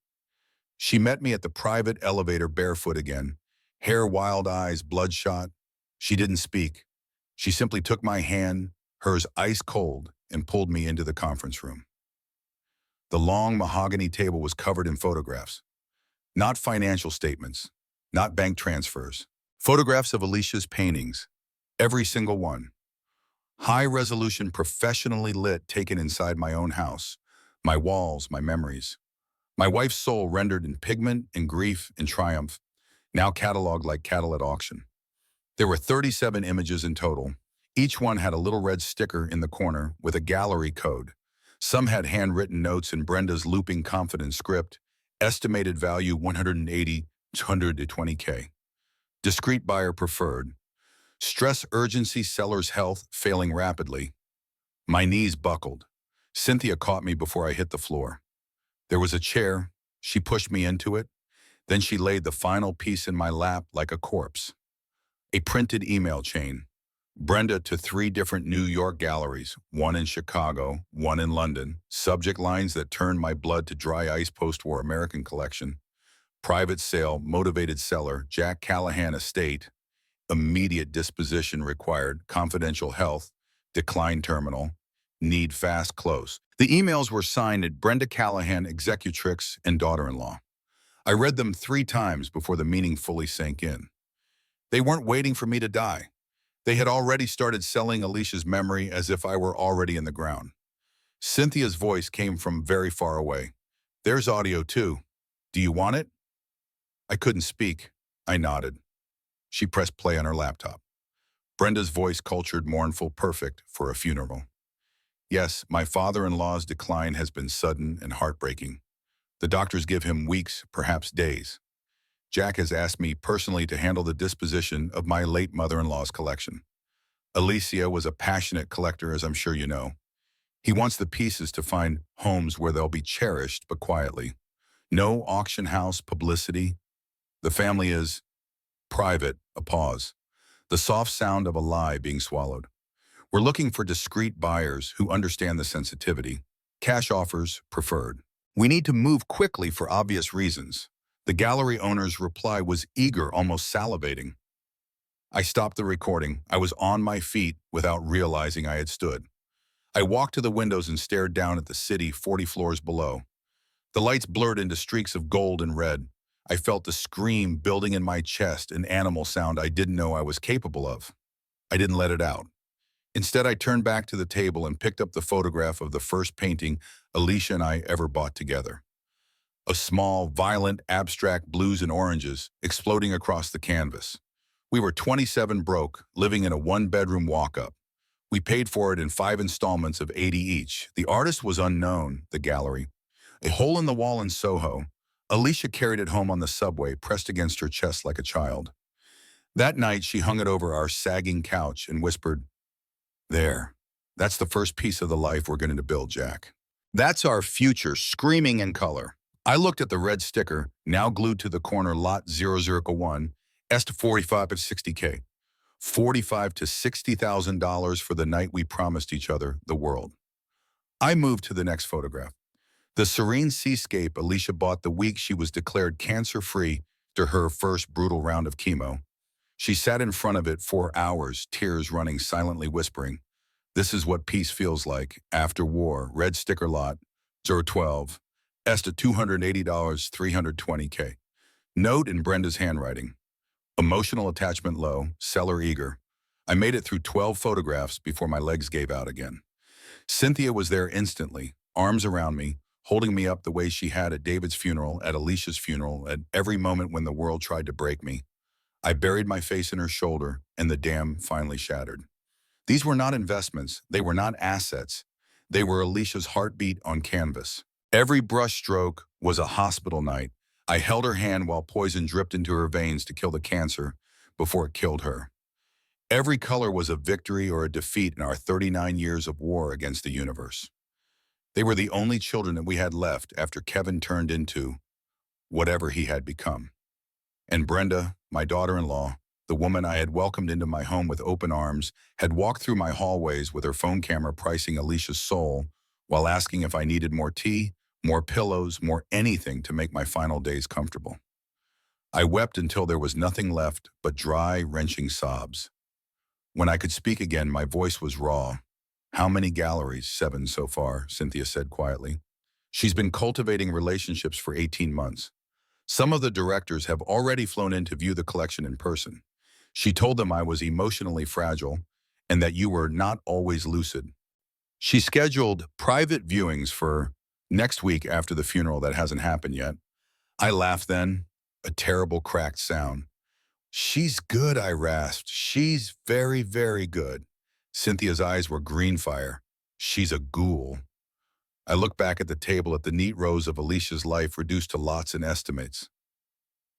A: She met me at the private elevator barefoot again, hair wild, eyes bloodshot. She didn't speak. She simply took my hand, hers ice cold, and pulled me into the conference room. The long mahogany table was covered in photographs. Not financial statements, not bank transfers. Photographs of Alicia's paintings, every single one. High-resolution, professionally lit, taken inside my own house. My walls, my memories. My wife's soul rendered in pigment and grief and triumph, now cataloged like cattle at auction. There were 37 images in total. Each one had a little red sticker in the corner with a gallery code. Some had handwritten notes in Brenda's looping confidence script, estimated value 180 to 120K. Discreet buyer preferred. Stress urgency, seller's health failing rapidly. My knees buckled. Cynthia caught me before I hit the floor. There was a chair. She pushed me into it. Then she laid the final piece in my lap like a corpse. A printed email chain. Brenda to 3 different New York galleries, one in Chicago, one in London. Subject lines that turned my blood to dry ice. Post-war American collection. Private sale, motivated seller, Jack Callahan estate. Immediate disposition required, confidential health, decline terminal, need fast close. The emails were signed at Brenda Callahan, executrix and daughter-in-law. I read them 3 times before the meaning fully sank in. They weren't waiting for me to die. They had already started selling Alicia's memory as if I were already in the ground. Cynthia's voice came from very far away. There's audio too. Do you want it? I couldn't speak. I nodded. She pressed play on her laptop. Brenda's voice, cultured, mournful, perfect for a funeral. Yes, my father-in-law's decline has been sudden and heartbreaking. The doctors give him weeks, perhaps days. Jack has asked me personally to handle the disposition of my late mother-in-law's collection. Alicia was a passionate collector, as I'm sure you know. He wants the pieces to find homes where they'll be cherished, but quietly. No auction house publicity. The family is private, a pause. The soft sound of a lie being swallowed. We're looking for discreet buyers who understand the sensitivity. Cash offers preferred. We need to move quickly for obvious reasons. The gallery owner's reply was eager, almost salivating. I stopped the recording. I was on my feet without realizing I had stood. I walked to the windows and stared down at the city 40 floors below. The lights blurred into streaks of gold and red. I felt the scream building in my chest, an animal sound I didn't know I was capable of. I didn't let it out. Instead, I turned back to the table and picked up the photograph of the first painting Alicia and I ever bought together. A small, violent, abstract blues and oranges exploding across the canvas. We were 27 broke, living in a 1-bedroom walk-up. We paid for it in 5 installments of 80 each. The artist was unknown, the gallery. A hole in the wall in Soho. Alicia carried it home on the subway, pressed against her chest like a child. That night, she hung it over our sagging couch and whispered, "There, that's the first piece of the life we're going to build, Jack. That's our future, screaming in color." I looked at the red sticker, now glued to the corner, lot 0001, S to 45 of 60K. $45 to $60,000 for the night we promised each other the world. I moved to the next photograph. The serene seascape Alicia bought the week she was declared cancer-free after her first brutal round of chemo. She sat in front of it for hours, tears running, silently whispering, "This is what peace feels like, after war, red sticker lot, 012, S to $280, 320K. Note in Brenda's handwriting. Emotional attachment low, seller eager. I made it through 12 photographs before my legs gave out again. Cynthia was there instantly, arms around me, holding me up the way she had at David's funeral, at Alicia's funeral, at every moment when the world tried to break me. I buried my face in her shoulder, and the dam finally shattered. These were not investments. They were not assets. They were Alicia's heartbeat on canvas. Every brushstroke was a hospital night. I held her hand while poison dripped into her veins to kill the cancer before it killed her. Every color was a victory or a defeat in our 39 years of war against the universe. They were the only children that we had left after Kevin turned into whatever he had become. And Brenda, my daughter-in-law, the woman I had welcomed into my home with open arms, had walked through my hallways with her phone camera pricing Alicia's soul while asking if I needed more tea, more pillows, more anything to make my final days comfortable. I wept until there was nothing left but dry, wrenching sobs. When I could speak again, my voice was raw. "How many galleries?" 7 so far, Cynthia said quietly. She's been cultivating relationships for 18 months. Some of the directors have already flown in to view the collection in person. She told them I was emotionally fragile and that you were not always lucid. She scheduled private viewings for next week after the funeral. That hasn't happened yet. I laughed then, a terrible cracked sound. "She's good," I rasped. "She's very, very good." Cynthia's eyes were green fire. "She's a ghoul." I looked back at the table at the neat rows of Alicia's life reduced to lots and estimates.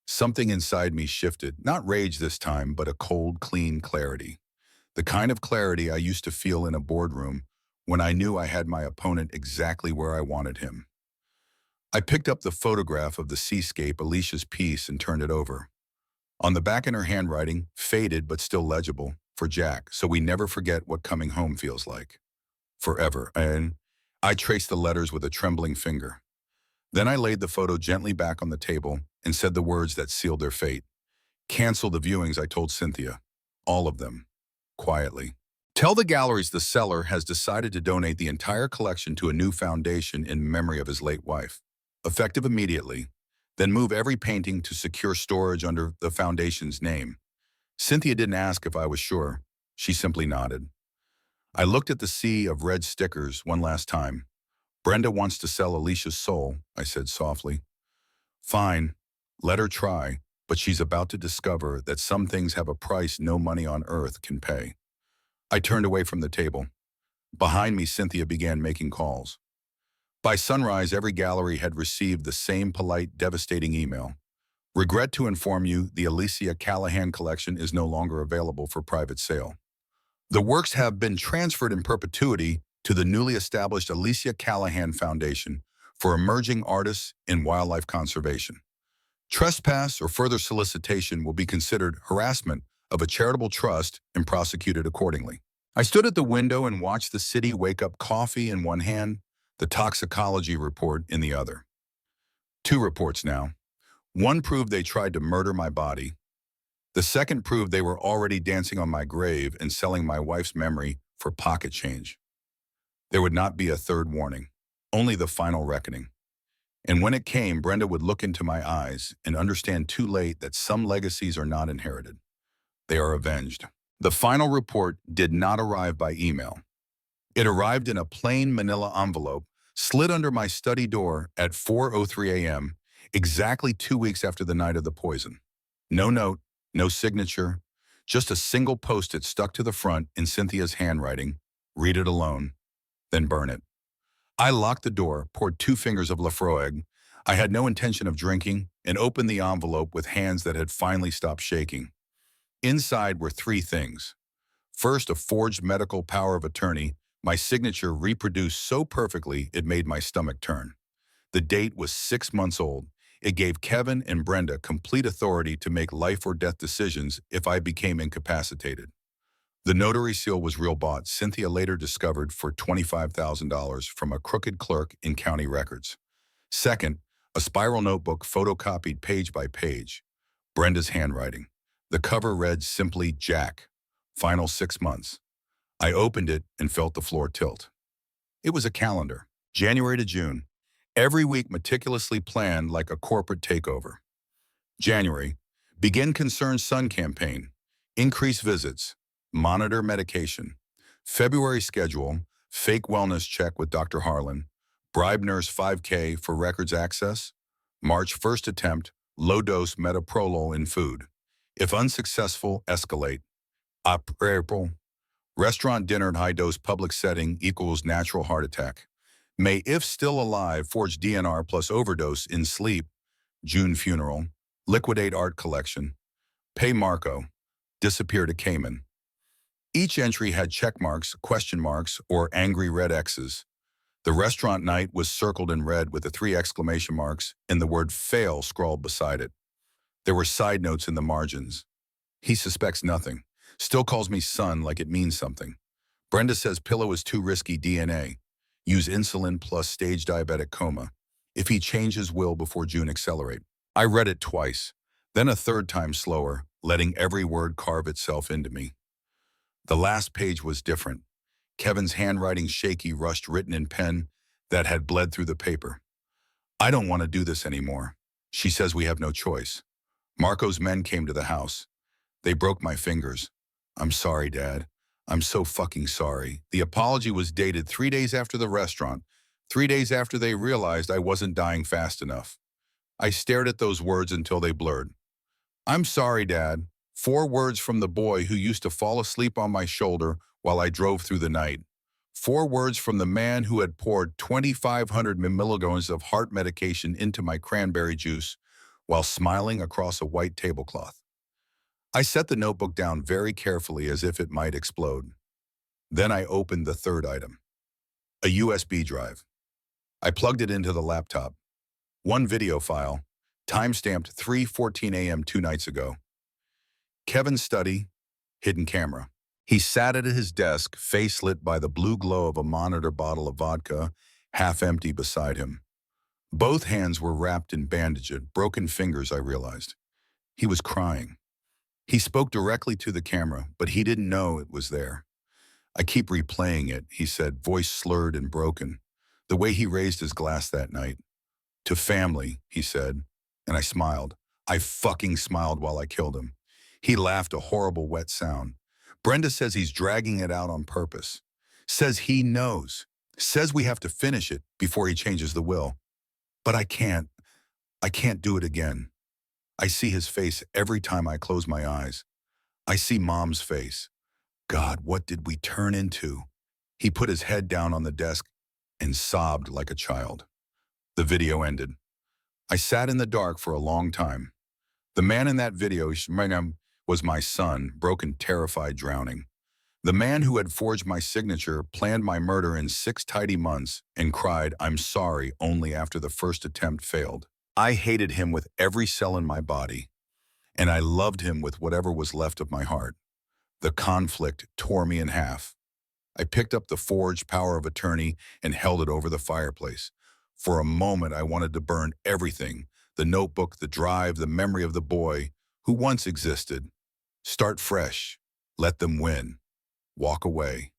A: Something inside me shifted, not rage this time, but a cold, clean clarity. The kind of clarity I used to feel in a boardroom when I knew I had my opponent exactly where I wanted him. I picked up the photograph of the seascape, Alicia's piece, and turned it over. On the back in her handwriting, faded but still legible, for Jack, so we never forget what coming home feels like. Forever. And I traced the letters with a trembling finger. Then I laid the photo gently back on the table and said the words that sealed their fate. Cancel the viewings, I told Cynthia. All of them. Quietly. Tell the galleries the seller has decided to donate the entire collection to a new foundation in memory of his late wife. Effective immediately. Then move every painting to secure storage under the foundation's name. Cynthia didn't ask if I was sure. She simply nodded. I looked at the sea of red stickers one last time. Brenda wants to sell Alicia's soul, I said softly. Fine, let her try, but she's about to discover that some things have a price no money on earth can pay. I turned away from the table. Behind me, Cynthia began making calls. By sunrise, every gallery had received the same polite, devastating email. Regret to inform you, the Alicia Callahan collection is no longer available for private sale. The works have been transferred in perpetuity to the newly established Alicia Callahan Foundation for Emerging Artists in Wildlife Conservation. Trespass or further solicitation will be considered harassment of a charitable trust and prosecuted accordingly. I stood at the window and watched the city wake up, coffee in one hand, the toxicology report in the other. 2 reports now. One proved they tried to murder my body. The second proved they were already dancing on my grave and selling my wife's memory for pocket change. There would not be a third warning, only the final reckoning. And when it came, Brenda would look into my eyes and understand too late that some legacies are not inherited. They are avenged. The final report did not arrive by email. It arrived in a plain manila envelope, slid under my study door at 4:03 a.m., exactly 2 weeks after the night of the poison. No note, no signature, just a single post-it stuck to the front in Cynthia's handwriting. Read it alone, then burn it. I locked the door, poured 2 fingers of Lafroig. I had no intention of drinking, and opened the envelope with hands that had finally stopped shaking. Inside were 3 things. First, a forged medical power of attorney, my signature reproduced so perfectly it made my stomach turn. The date was 6 months old. It gave Kevin and Brenda complete authority to make life or death decisions if I became incapacitated. The notary seal was real bought, Cynthia later discovered, for $25,000 from a crooked clerk in county records. Second, a spiral notebook photocopied page by page. Brenda's handwriting. The cover read simply Jack. Final 6 months. I opened it and felt the floor tilt. It was a calendar, January to June. Every week meticulously planned like a corporate takeover. January, begin Concerned Son campaign. Increase visits. Monitor medication. February schedule, fake wellness check with Dr. Harlan. Bribe nurse 5K for records access. March first attempt, low-dose metoprolol in food. If unsuccessful, escalate. April, restaurant dinner at high-dose public setting equals natural heart attack. May, if still alive, forge DNR plus overdose in sleep. June funeral. Liquidate art collection. Pay Marco. Disappear to Cayman. Each entry had check marks, question marks, or angry red X's. The restaurant night was circled in red with the 3 exclamation marks and the word fail scrawled beside it. There were side notes in the margins. He suspects nothing. Still calls me son like it means something. Brenda says pillow is too risky DNA. Use insulin plus stage diabetic coma. If he changes will before June accelerate. I read it twice, then a third time slower, letting every word carve itself into me. The last page was different. Kevin's handwriting shaky, rushed, written in pen that had bled through the paper. I don't want to do this anymore. She says we have no choice. Marco's men came to the house. They broke my fingers. I'm sorry, Dad. I'm so fucking sorry. The apology was dated 3 days after the restaurant, 3 days after they realized I wasn't dying fast enough. I stared at those words until they blurred. I'm sorry, Dad. 4 words from the boy who used to fall asleep on my shoulder while I drove through the night. 4 words from the man who had poured 2,500 milligrams of heart medication into my cranberry juice while smiling across a white tablecloth. I set the notebook down very carefully as if it might explode. Then I opened the third item. A USB drive. I plugged it into the laptop. 1 video file, time-stamped 3:14 a.m. 2 nights ago. Kevin's study, hidden camera. He sat at his desk, face lit by the blue glow of a monitor bottle of vodka, half empty beside him. Both hands were wrapped in bandages, broken fingers, I realized. He was crying. He spoke directly to the camera, but he didn't know it was there. I keep replaying it, he said, voice slurred and broken. The way he raised his glass that night. To family, he said, and I smiled. I fucking smiled while I killed him. He laughed a horrible wet sound. Brenda says he's dragging it out on purpose. Says he knows. Says we have to finish it before he changes the will. But I can't. I can't do it again. I see his face every time I close my eyes. I see Mom's face. God, what did we turn into? He put his head down on the desk and sobbed like a child. The video ended. I sat in the dark for a long time. The man in that video was my son, broken, terrified, drowning. The man who had forged my signature, planned my murder in 6 tidy months, and cried, "I'm sorry," only after the first attempt failed. I hated him with every cell in my body, and I loved him with whatever was left of my heart. The conflict tore me in half. I picked up the forged power of attorney and held it over the fireplace. For a moment, I wanted to burn everything: the notebook, the drive, the memory of the boy who once existed. Start fresh. Let them win. Walk away.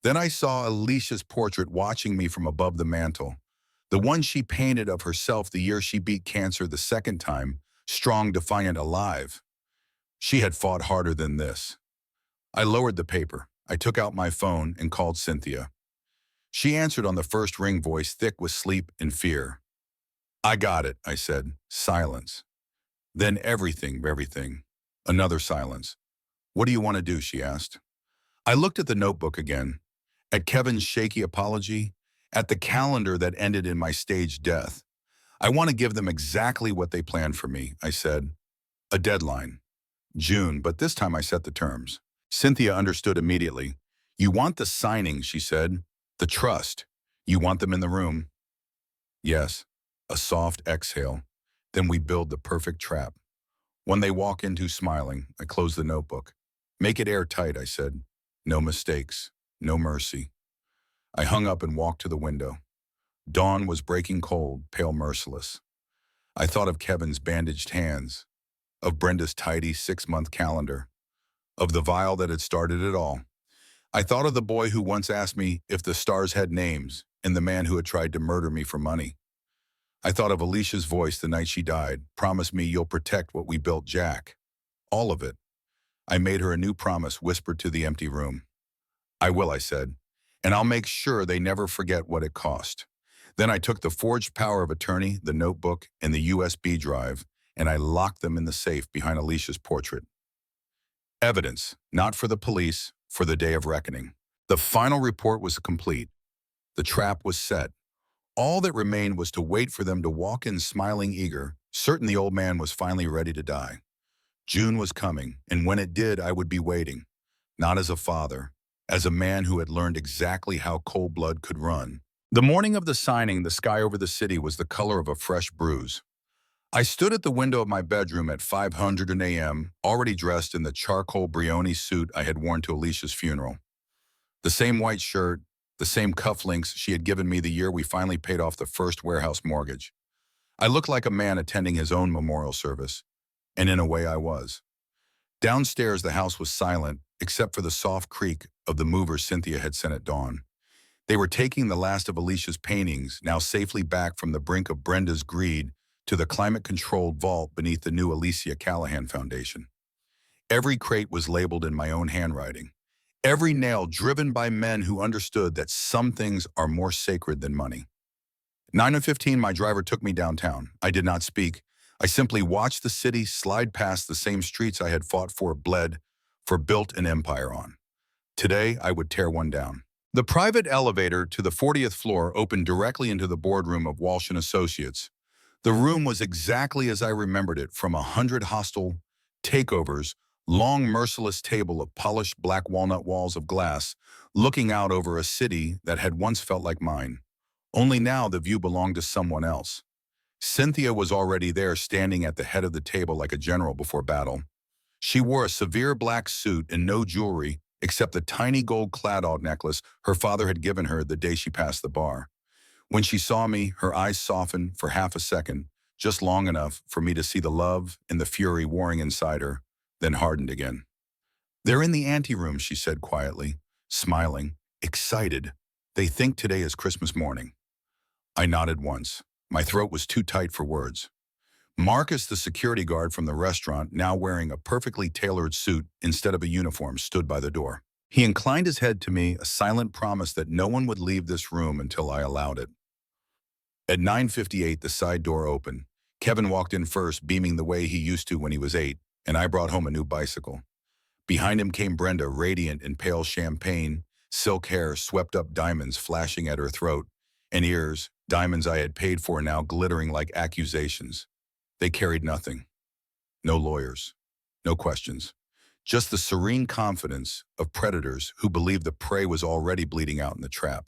A: Then I saw Alicia's portrait watching me from above the mantel. The one she painted of herself the year she beat cancer the second time, strong, defiant, alive. She had fought harder than this. I lowered the paper. I took out my phone and called Cynthia. She answered on the first ring, voice thick with sleep and fear. "I got it," I said. Silence. Then everything. Another silence. "What do you want to do?" she asked. I looked at the notebook again, at Kevin's shaky apology, at the calendar that ended in my staged death. "I want to give them exactly what they planned for me," I said. "A deadline. June, but this time I set the terms." Cynthia understood immediately. "You want the signing," she said. "The trust. You want them in the room." "Yes." A soft exhale. "Then we build the perfect trap. When they walk into smiling," I closed the notebook. "Make it airtight," I said. "No mistakes. No mercy." I hung up and walked to the window. Dawn was breaking cold, pale, merciless. I thought of Kevin's bandaged hands, of Brenda's tidy 6-month calendar, of the vial that had started it all. I thought of the boy who once asked me if the stars had names, and the man who had tried to murder me for money. I thought of Alicia's voice the night she died. "Promise me you'll protect what we built, Jack." All of it. I made her a new promise, whispered to the empty room. "I will," I said, "and I'll make sure they never forget what it cost." Then I took the forged power of attorney, the notebook, and the USB drive, and I locked them in the safe behind Alicia's portrait. Evidence, not for the police, for the day of reckoning. The final report was complete. The trap was set. All that remained was to wait for them to walk in smiling, eager, certain the old man was finally ready to die. June was coming, and when it did, I would be waiting. Not as a father, as a man who had learned exactly how cold blood could run. The morning of the signing, the sky over the city was the color of a fresh bruise. I stood at the window of my bedroom at 500 a.m., already dressed in the charcoal Brioni suit I had worn to Alicia's funeral. The same white shirt, the same cufflinks she had given me the year we finally paid off the first warehouse mortgage. I looked like a man attending his own memorial service, and in a way I was. Downstairs, the house was silent, except for the soft creak of the movers Cynthia had sent at dawn. They were taking the last of Alicia's paintings, now safely back from the brink of Brenda's greed, to the climate-controlled vault beneath the new Alicia Callahan Foundation. Every crate was labeled in my own handwriting. Every nail driven by men who understood that some things are more sacred than money. 9:15, my driver took me downtown. I did not speak. I simply watched the city slide past the same streets I had fought for, bled, for built an empire on. Today, I would tear one down. The private elevator to the 40th floor opened directly into the boardroom of Walsh & Associates. The room was exactly as I remembered it, from 100 hostile takeovers, long merciless table of polished black walnut walls of glass, looking out over a city that had once felt like mine. Only now the view belonged to someone else. Cynthia was already there, standing at the head of the table like a general before battle. She wore a severe black suit and no jewelry except the tiny gold claddagh necklace her father had given her the day she passed the bar. When she saw me, her eyes softened for half a second, just long enough for me to see the love and the fury warring inside her, then hardened again. "They're in the anteroom," she said quietly, smiling, excited. "They think today is Christmas morning." I nodded once. My throat was too tight for words. Marcus, the security guard from the restaurant, now wearing a perfectly tailored suit instead of a uniform, stood by the door. He inclined his head to me, a silent promise that no one would leave this room until I allowed it. At 9:58, the side door opened. Kevin walked in first, beaming the way he used to when he was 8, and I brought home a new bicycle. Behind him came Brenda, radiant in pale champagne, silk hair, swept up diamonds flashing at her throat, and ears, diamonds I had paid for now glittering like accusations. They carried nothing. No lawyers. No questions. Just the serene confidence of predators who believed the prey was already bleeding out in the trap.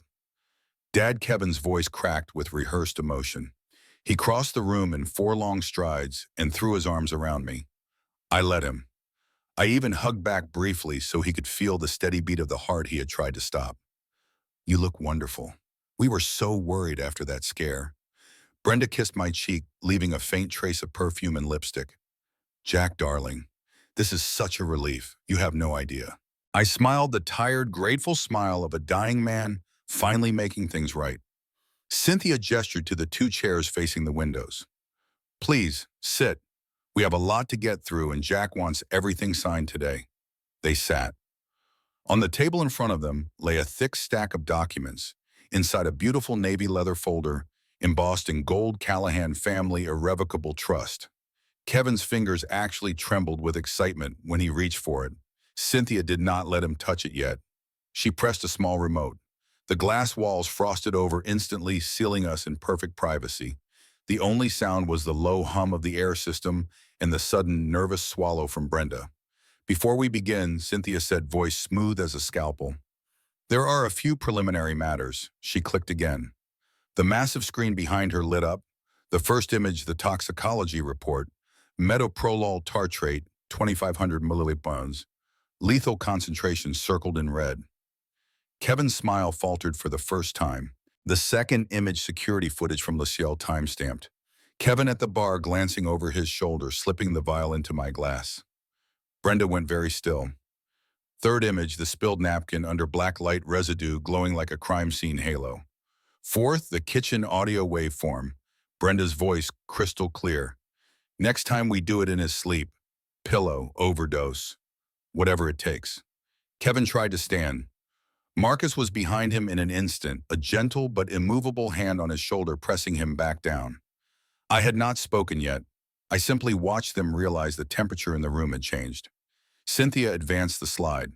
A: Dad Kevin's voice cracked with rehearsed emotion. He crossed the room in 4 long strides and threw his arms around me. I let him. I even hugged back briefly so he could feel the steady beat of the heart he had tried to stop. "You look wonderful. We were so worried after that scare." Brenda kissed my cheek, leaving a faint trace of perfume and lipstick. "Jack, darling, this is such a relief. You have no idea." I smiled the tired, grateful smile of a dying man finally making things right. Cynthia gestured to the 2 chairs facing the windows. "Please, sit. We have a lot to get through and Jack wants everything signed today." They sat. On the table in front of them lay a thick stack of documents. Inside a beautiful navy leather folder, embossed in gold, Callahan Family Irrevocable Trust. Kevin's fingers actually trembled with excitement when he reached for it. Cynthia did not let him touch it yet. She pressed a small remote. The glass walls frosted over instantly, sealing us in perfect privacy. The only sound was the low hum of the air system and the sudden nervous swallow from Brenda. "Before we begin," Cynthia said, voice smooth as a scalpel, "there are a few preliminary matters." She clicked again. The massive screen behind her lit up. The first image, the toxicology report, metoprolol tartrate, 2,500 milliliters, lethal concentration circled in red. Kevin's smile faltered for the first time. The second image, security footage from Lucille, time-stamped. Kevin at the bar glancing over his shoulder, slipping the vial into my glass. Brenda went very still. Third image, the spilled napkin under black light residue glowing like a crime scene halo. Fourth, the kitchen audio waveform. Brenda's voice crystal clear. "Next time we do it in his sleep. Pillow, overdose. Whatever it takes." Kevin tried to stand. Marcus was behind him in an instant, a gentle but immovable hand on his shoulder pressing him back down. I had not spoken yet. I simply watched them realize the temperature in the room had changed. Cynthia advanced the slide.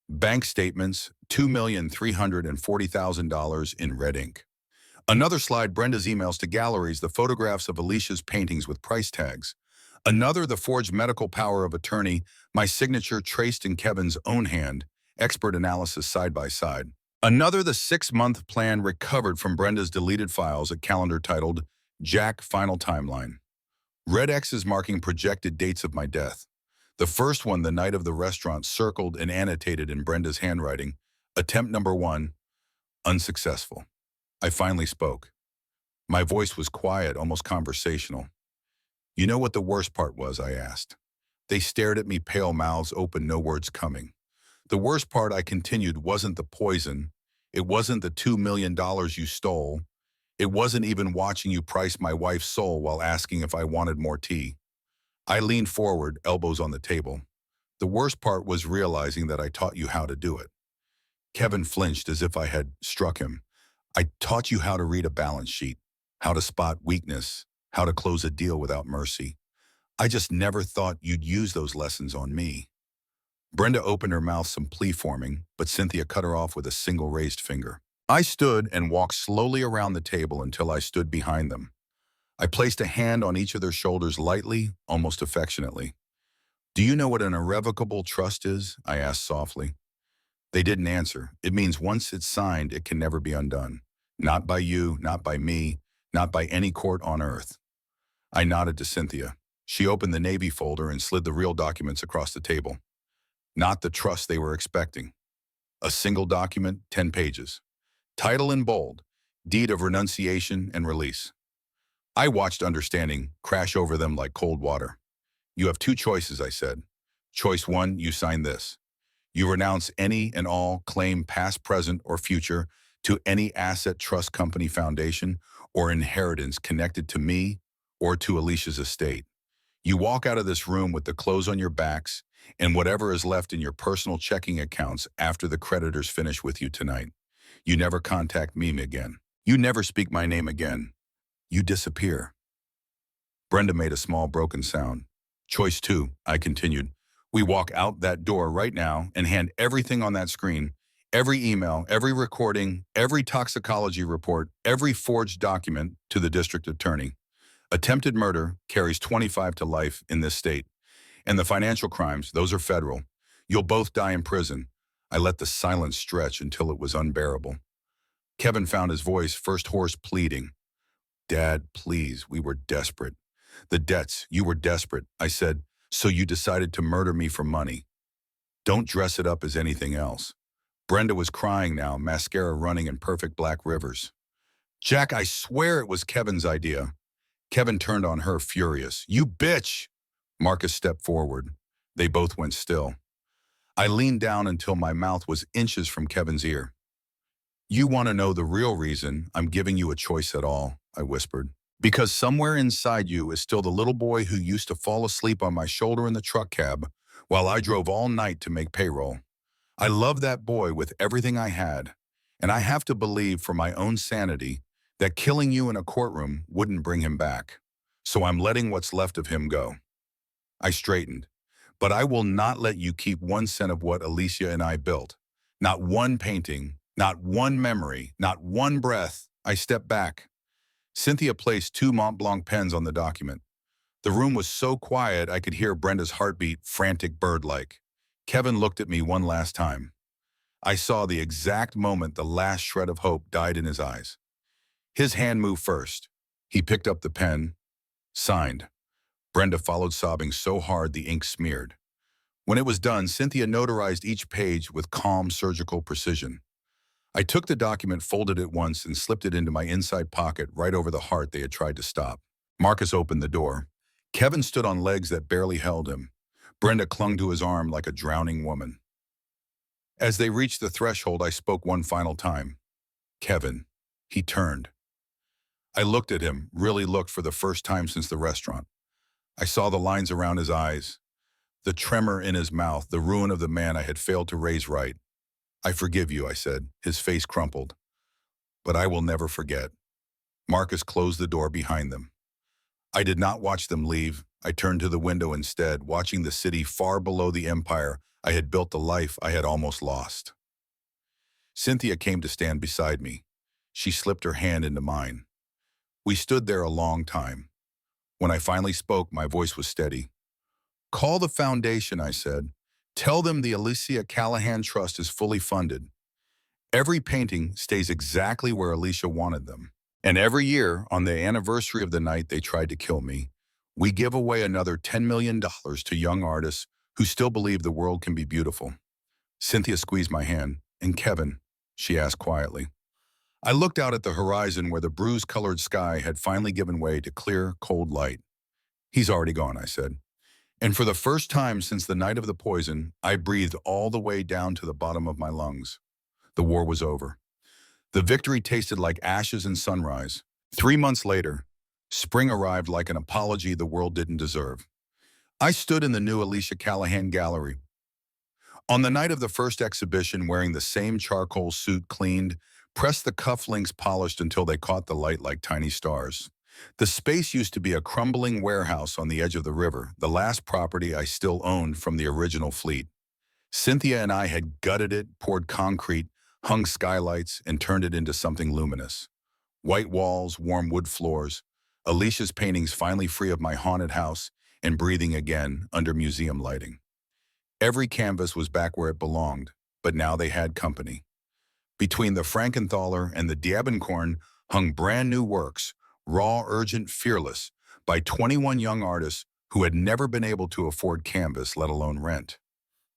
A: Bank statements, $2,340,000 in red ink. Another slide, Brenda's emails to galleries, the photographs of Alicia's paintings with price tags. Another, the forged medical power of attorney, my signature traced in Kevin's own hand, expert analysis side by side. Another, the 6-month plan recovered from Brenda's deleted files, a calendar titled Jack Final Timeline. Red X's marking projected dates of my death. The first one, the night of the restaurant, circled and annotated in Brenda's handwriting. Attempt number 1, unsuccessful. I finally spoke. My voice was quiet, almost conversational. "You know what the worst part was?" I asked. They stared at me, pale mouths open, no words coming. "The worst part," I continued, "wasn't the poison. It wasn't the $2 million you stole. It wasn't even watching you price my wife's soul while asking if I wanted more tea." I leaned forward, elbows on the table. "The worst part was realizing that I taught you how to do it." Kevin flinched as if I had struck him. "I taught you how to read a balance sheet, how to spot weakness, how to close a deal without mercy. I just never thought you'd use those lessons on me." Brenda opened her mouth, some plea forming, but Cynthia cut her off with a single raised finger. I stood and walked slowly around the table until I stood behind them. I placed a hand on each of their shoulders lightly, almost affectionately. "Do you know what an irrevocable trust is?" I asked softly. They didn't answer. "It means once it's signed, it can never be undone. Not by you, not by me, not by any court on earth." I nodded to Cynthia. She opened the Navy folder and slid the real documents across the table. Not the trust they were expecting. A single document, 10 pages. Title in bold, Deed of Renunciation and Release. I watched understanding crash over them like cold water. You have two choices, I said. Choice one, you sign this. You renounce any and all claim past, present, or future to any asset, trust, company, foundation, or inheritance connected to me or to Alicia's estate. You walk out of this room with the clothes on your backs and whatever is left in your personal checking accounts after the creditors finish with you tonight. You never contact me again. You never speak my name again. You disappear. Brenda made a small broken sound. Choice two, I continued. We walk out that door right now and hand everything on that screen, every email, every recording, every toxicology report, every forged document to the district attorney. Attempted murder carries 25 to life in this state. And the financial crimes, those are federal. You'll both die in prison. I let the silence stretch until it was unbearable. Kevin found his voice, first hoarse, pleading. Dad, please, we were desperate. The debts, you were desperate. I said, so you decided to murder me for money. Don't dress it up as anything else. Brenda was crying now, mascara running in perfect black rivers. Jack, I swear it was Kevin's idea. Kevin turned on her, furious. You bitch! Marcus stepped forward. They both went still. I leaned down until my mouth was inches from Kevin's ear. You want to know the real reason I'm giving you a choice at all, I whispered. Because somewhere inside you is still the little boy who used to fall asleep on my shoulder in the truck cab while I drove all night to make payroll. I love that boy with everything I had, and I have to believe for my own sanity that killing you in a courtroom wouldn't bring him back. So I'm letting what's left of him go. I straightened. But I will not let you keep 1 cent of what Alicia and I built. Not one painting, not one memory, not one breath. I stepped back. Cynthia placed 2 Mont Blanc pens on the document. The room was so quiet I could hear Brenda's heartbeat, frantic bird-like. Kevin looked at me one last time. I saw the exact moment the last shred of hope died in his eyes. His hand moved first. He picked up the pen, signed. Brenda followed, sobbing so hard the ink smeared. When it was done, Cynthia notarized each page with calm, surgical precision. I took the document, folded it once, and slipped it into my inside pocket right over the heart they had tried to stop. Marcus opened the door. Kevin stood on legs that barely held him. Brenda clung to his arm like a drowning woman. As they reached the threshold, I spoke one final time. Kevin. He turned. I looked at him, really looked for the first time since the restaurant. I saw the lines around his eyes, the tremor in his mouth, the ruin of the man I had failed to raise right. I forgive you, I said. His face crumpled. But I will never forget. Marcus closed the door behind them. I did not watch them leave. I turned to the window instead, watching the city far below the empire I had built, the life I had almost lost. Cynthia came to stand beside me. She slipped her hand into mine. We stood there a long time. When I finally spoke, my voice was steady. Call the foundation, I said. Tell them the Alicia Callahan Trust is fully funded. Every painting stays exactly where Alicia wanted them. And every year, on the anniversary of the night they tried to kill me, we give away another $10 million to young artists who still believe the world can be beautiful. Cynthia squeezed my hand. And Kevin, she asked quietly. I looked out at the horizon where the bruise-colored sky had finally given way to clear, cold light. He's already gone, I said. And for the first time since the night of the poison, I breathed all the way down to the bottom of my lungs. The war was over. The victory tasted like ashes and sunrise. 3 months later, spring arrived like an apology the world didn't deserve. I stood in the new Alicia Callahan Gallery. On the night of the first exhibition, wearing the same charcoal suit, cleaned, pressed the cufflinks polished until they caught the light like tiny stars. The space used to be a crumbling warehouse on the edge of the river, the last property I still owned from the original fleet. Cynthia and I had gutted it, poured concrete, hung skylights, and turned it into something luminous. White walls, warm wood floors, Alicia's paintings finally free of my haunted house and breathing again under museum lighting. Every canvas was back where it belonged, but now they had company. Between the Frankenthaler and the Diebenkorn hung brand new works, raw, urgent, fearless, by 21 young artists who had never been able to afford canvas, let alone rent.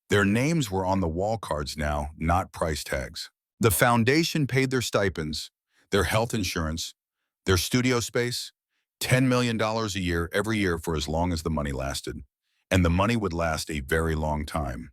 A: Their names were on the wall cards now, not price tags. The foundation paid their stipends, their health insurance, their studio space, $10 million a year every year for as long as the money lasted. And the money would last a very long time.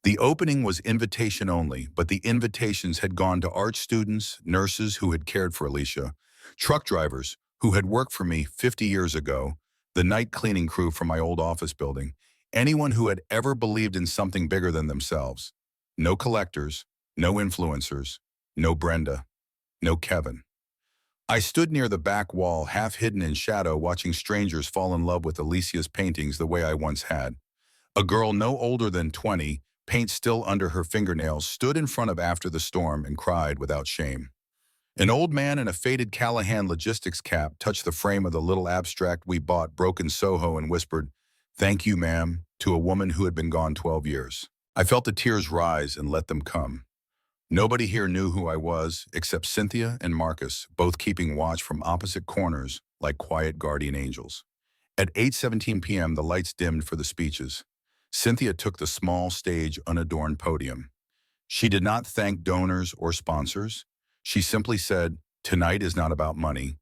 A: The opening was invitation only, but the invitations had gone to art students, nurses who had cared for Alicia, truck drivers who had worked for me 50 years ago, the night cleaning crew from my old office building, anyone who had ever believed in something bigger than themselves. No collectors, no influencers, no Brenda, no Kevin. I stood near the back wall, half hidden in shadow, watching strangers fall in love with Alicia's paintings the way I once had. A girl no older than 20, paint still under her fingernails, stood in front of After the Storm and cried without shame. An old man in a faded Callahan logistics cap touched the frame of the little abstract we bought broke in Soho and whispered, "Thank you, ma'am," to a woman who had been gone 12 years. I felt the tears rise and let them come. Nobody here knew who I was except Cynthia and Marcus, both keeping watch from opposite corners like quiet guardian angels. At 8:17 p.m., the lights dimmed for the speeches. Cynthia took the small stage unadorned podium. She did not thank donors or sponsors. She simply said, "Tonight is not about money.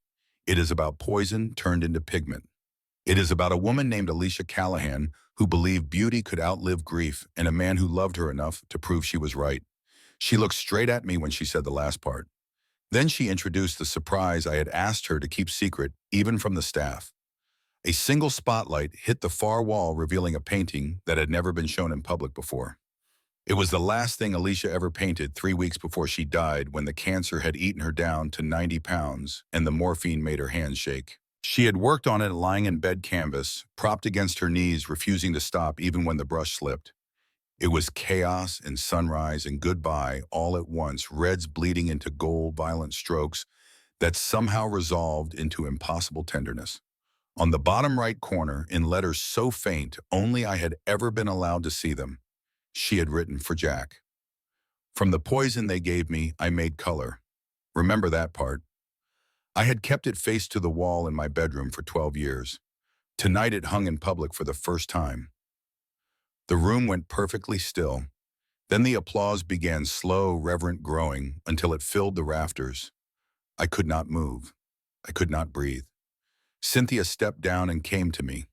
A: It is about poison turned into pigment. It is about a woman named Alicia Callahan who believed beauty could outlive grief and a man who loved her enough to prove she was right." She looked straight at me when she said the last part. Then she introduced the surprise I had asked her to keep secret, even from the staff. A single spotlight hit the far wall, revealing a painting that had never been shown in public before. It was the last thing Alicia ever painted 3 weeks before she died, when the cancer had eaten her down to 90 pounds and the morphine made her hands shake. She had worked on it lying in bed canvas, propped against her knees, refusing to stop even when the brush slipped. It was chaos and sunrise and goodbye all at once, reds bleeding into gold, violent strokes that somehow resolved into impossible tenderness. On the bottom right corner, in letters so faint only I had ever been allowed to see them, she had written, "For Jack. From the poison they gave me, I made color." Remember that part? I had kept it faced to the wall in my bedroom for 12 years. Tonight it hung in public for the first time. The room went perfectly still. Then the applause began, slow, reverent growing, until it filled the rafters. I could not move. I could not breathe. Cynthia stepped down and came to me.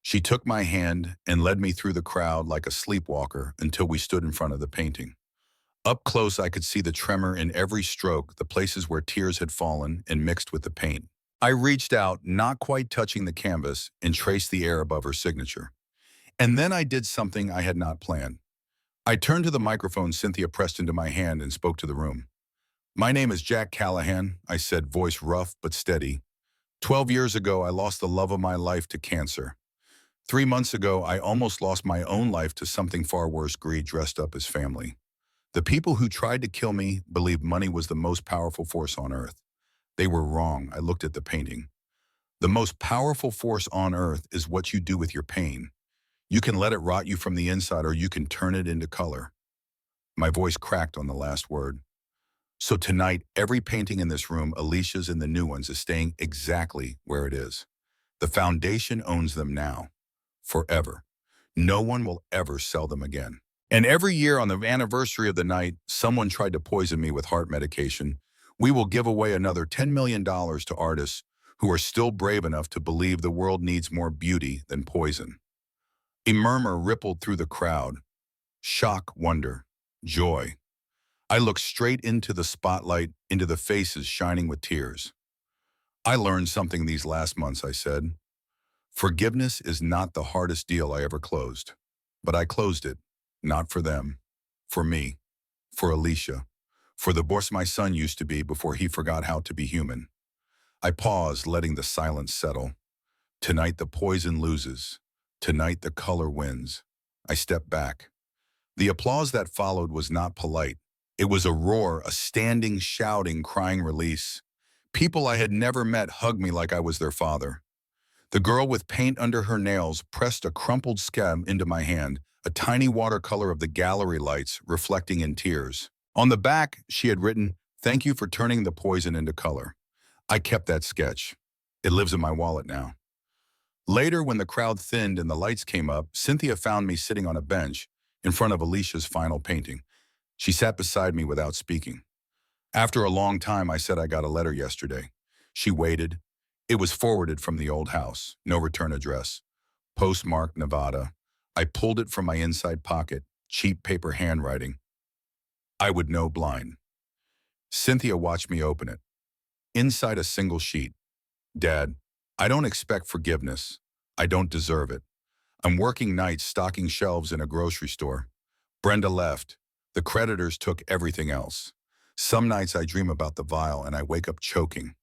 A: She took my hand and led me through the crowd like a sleepwalker until we stood in front of the painting. Up close, I could see the tremor in every stroke, the places where tears had fallen and mixed with the paint. I reached out, not quite touching the canvas, and traced the air above her signature. And then I did something I had not planned. I turned to the microphone Cynthia pressed into my hand and spoke to the room. "My name is Jack Callahan," I said, voice rough but steady. 12 years ago, I lost the love of my life to cancer. 3 months ago, I almost lost my own life to something far worse, greed dressed up as family. The people who tried to kill me believed money was the most powerful force on earth. They were wrong. I looked at the painting. The most powerful force on earth is what you do with your pain. You can let it rot you from the inside, or you can turn it into color. My voice cracked on the last word. So tonight, every painting in this room, Alicia's and the new ones, is staying exactly where it is. The foundation owns them now. Forever. No one will ever sell them again. And every year on the anniversary of the night someone tried to poison me with heart medication, we will give away another $10 million to artists who are still brave enough to believe the world needs more beauty than poison. A murmur rippled through the crowd. Shock, wonder, joy. I looked straight into the spotlight, into the faces shining with tears. "I learned something these last months," I said. "Forgiveness is not the hardest deal I ever closed. But I closed it, not for them, for me, for Alicia, for the boss my son used to be before he forgot how to be human." I paused, letting the silence settle. Tonight the poison loses. Tonight the color wins. I stepped back. The applause that followed was not polite. It was a roar, a standing, shouting, crying release. People I had never met hugged me like I was their father. The girl with paint under her nails pressed a crumpled sketch into my hand, a tiny watercolor of the gallery lights reflecting in tears. On the back, she had written, "Thank you for turning the poison into color." I kept that sketch. It lives in my wallet now. Later, when the crowd thinned and the lights came up, Cynthia found me sitting on a bench in front of Alicia's final painting. She sat beside me without speaking. After a long time, I said I got a letter yesterday. She waited. It was forwarded from the old house, no return address. Postmarked Nevada. I pulled it from my inside pocket, cheap paper handwriting. I would know blind. Cynthia watched me open it. Inside a single sheet. Dad, I don't expect forgiveness. I don't deserve it. I'm working nights stocking shelves in a grocery store. Brenda left. The creditors took everything else. Some nights I dream about the vial and I wake up choking.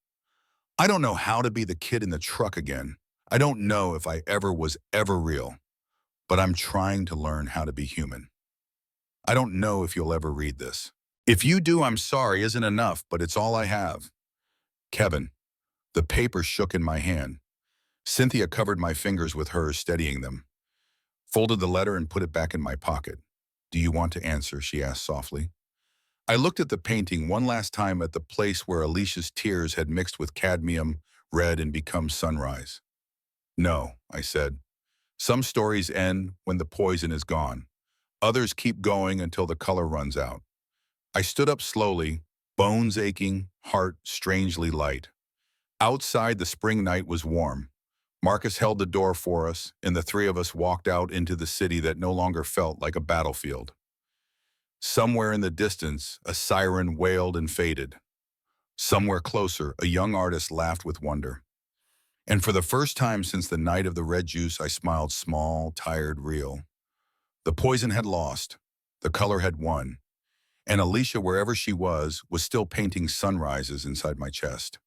A: I don't know how to be the kid in the truck again. I don't know if I was ever real, but I'm trying to learn how to be human. I don't know if you'll ever read this. If you do, I'm sorry isn't enough, but it's all I have. Kevin. The paper shook in my hand. Cynthia covered my fingers with hers, steadying them. Folded the letter and put it back in my pocket. Do you want to answer? She asked softly. I looked at the painting one last time at the place where Alicia's tears had mixed with cadmium, red, and become sunrise. No, I said. Some stories end when the poison is gone. Others keep going until the color runs out. I stood up slowly, bones aching, heart strangely light. Outside, the spring night was warm. Marcus held the door for us, and the three of us walked out into the city that no longer felt like a battlefield. Somewhere in the distance, a siren wailed and faded. Somewhere closer, a young artist laughed with wonder. And for the first time since the night of the red juice, I smiled small, tired, real. The poison had lost. The color had won. And Alicia, wherever she was still painting sunrises inside my chest.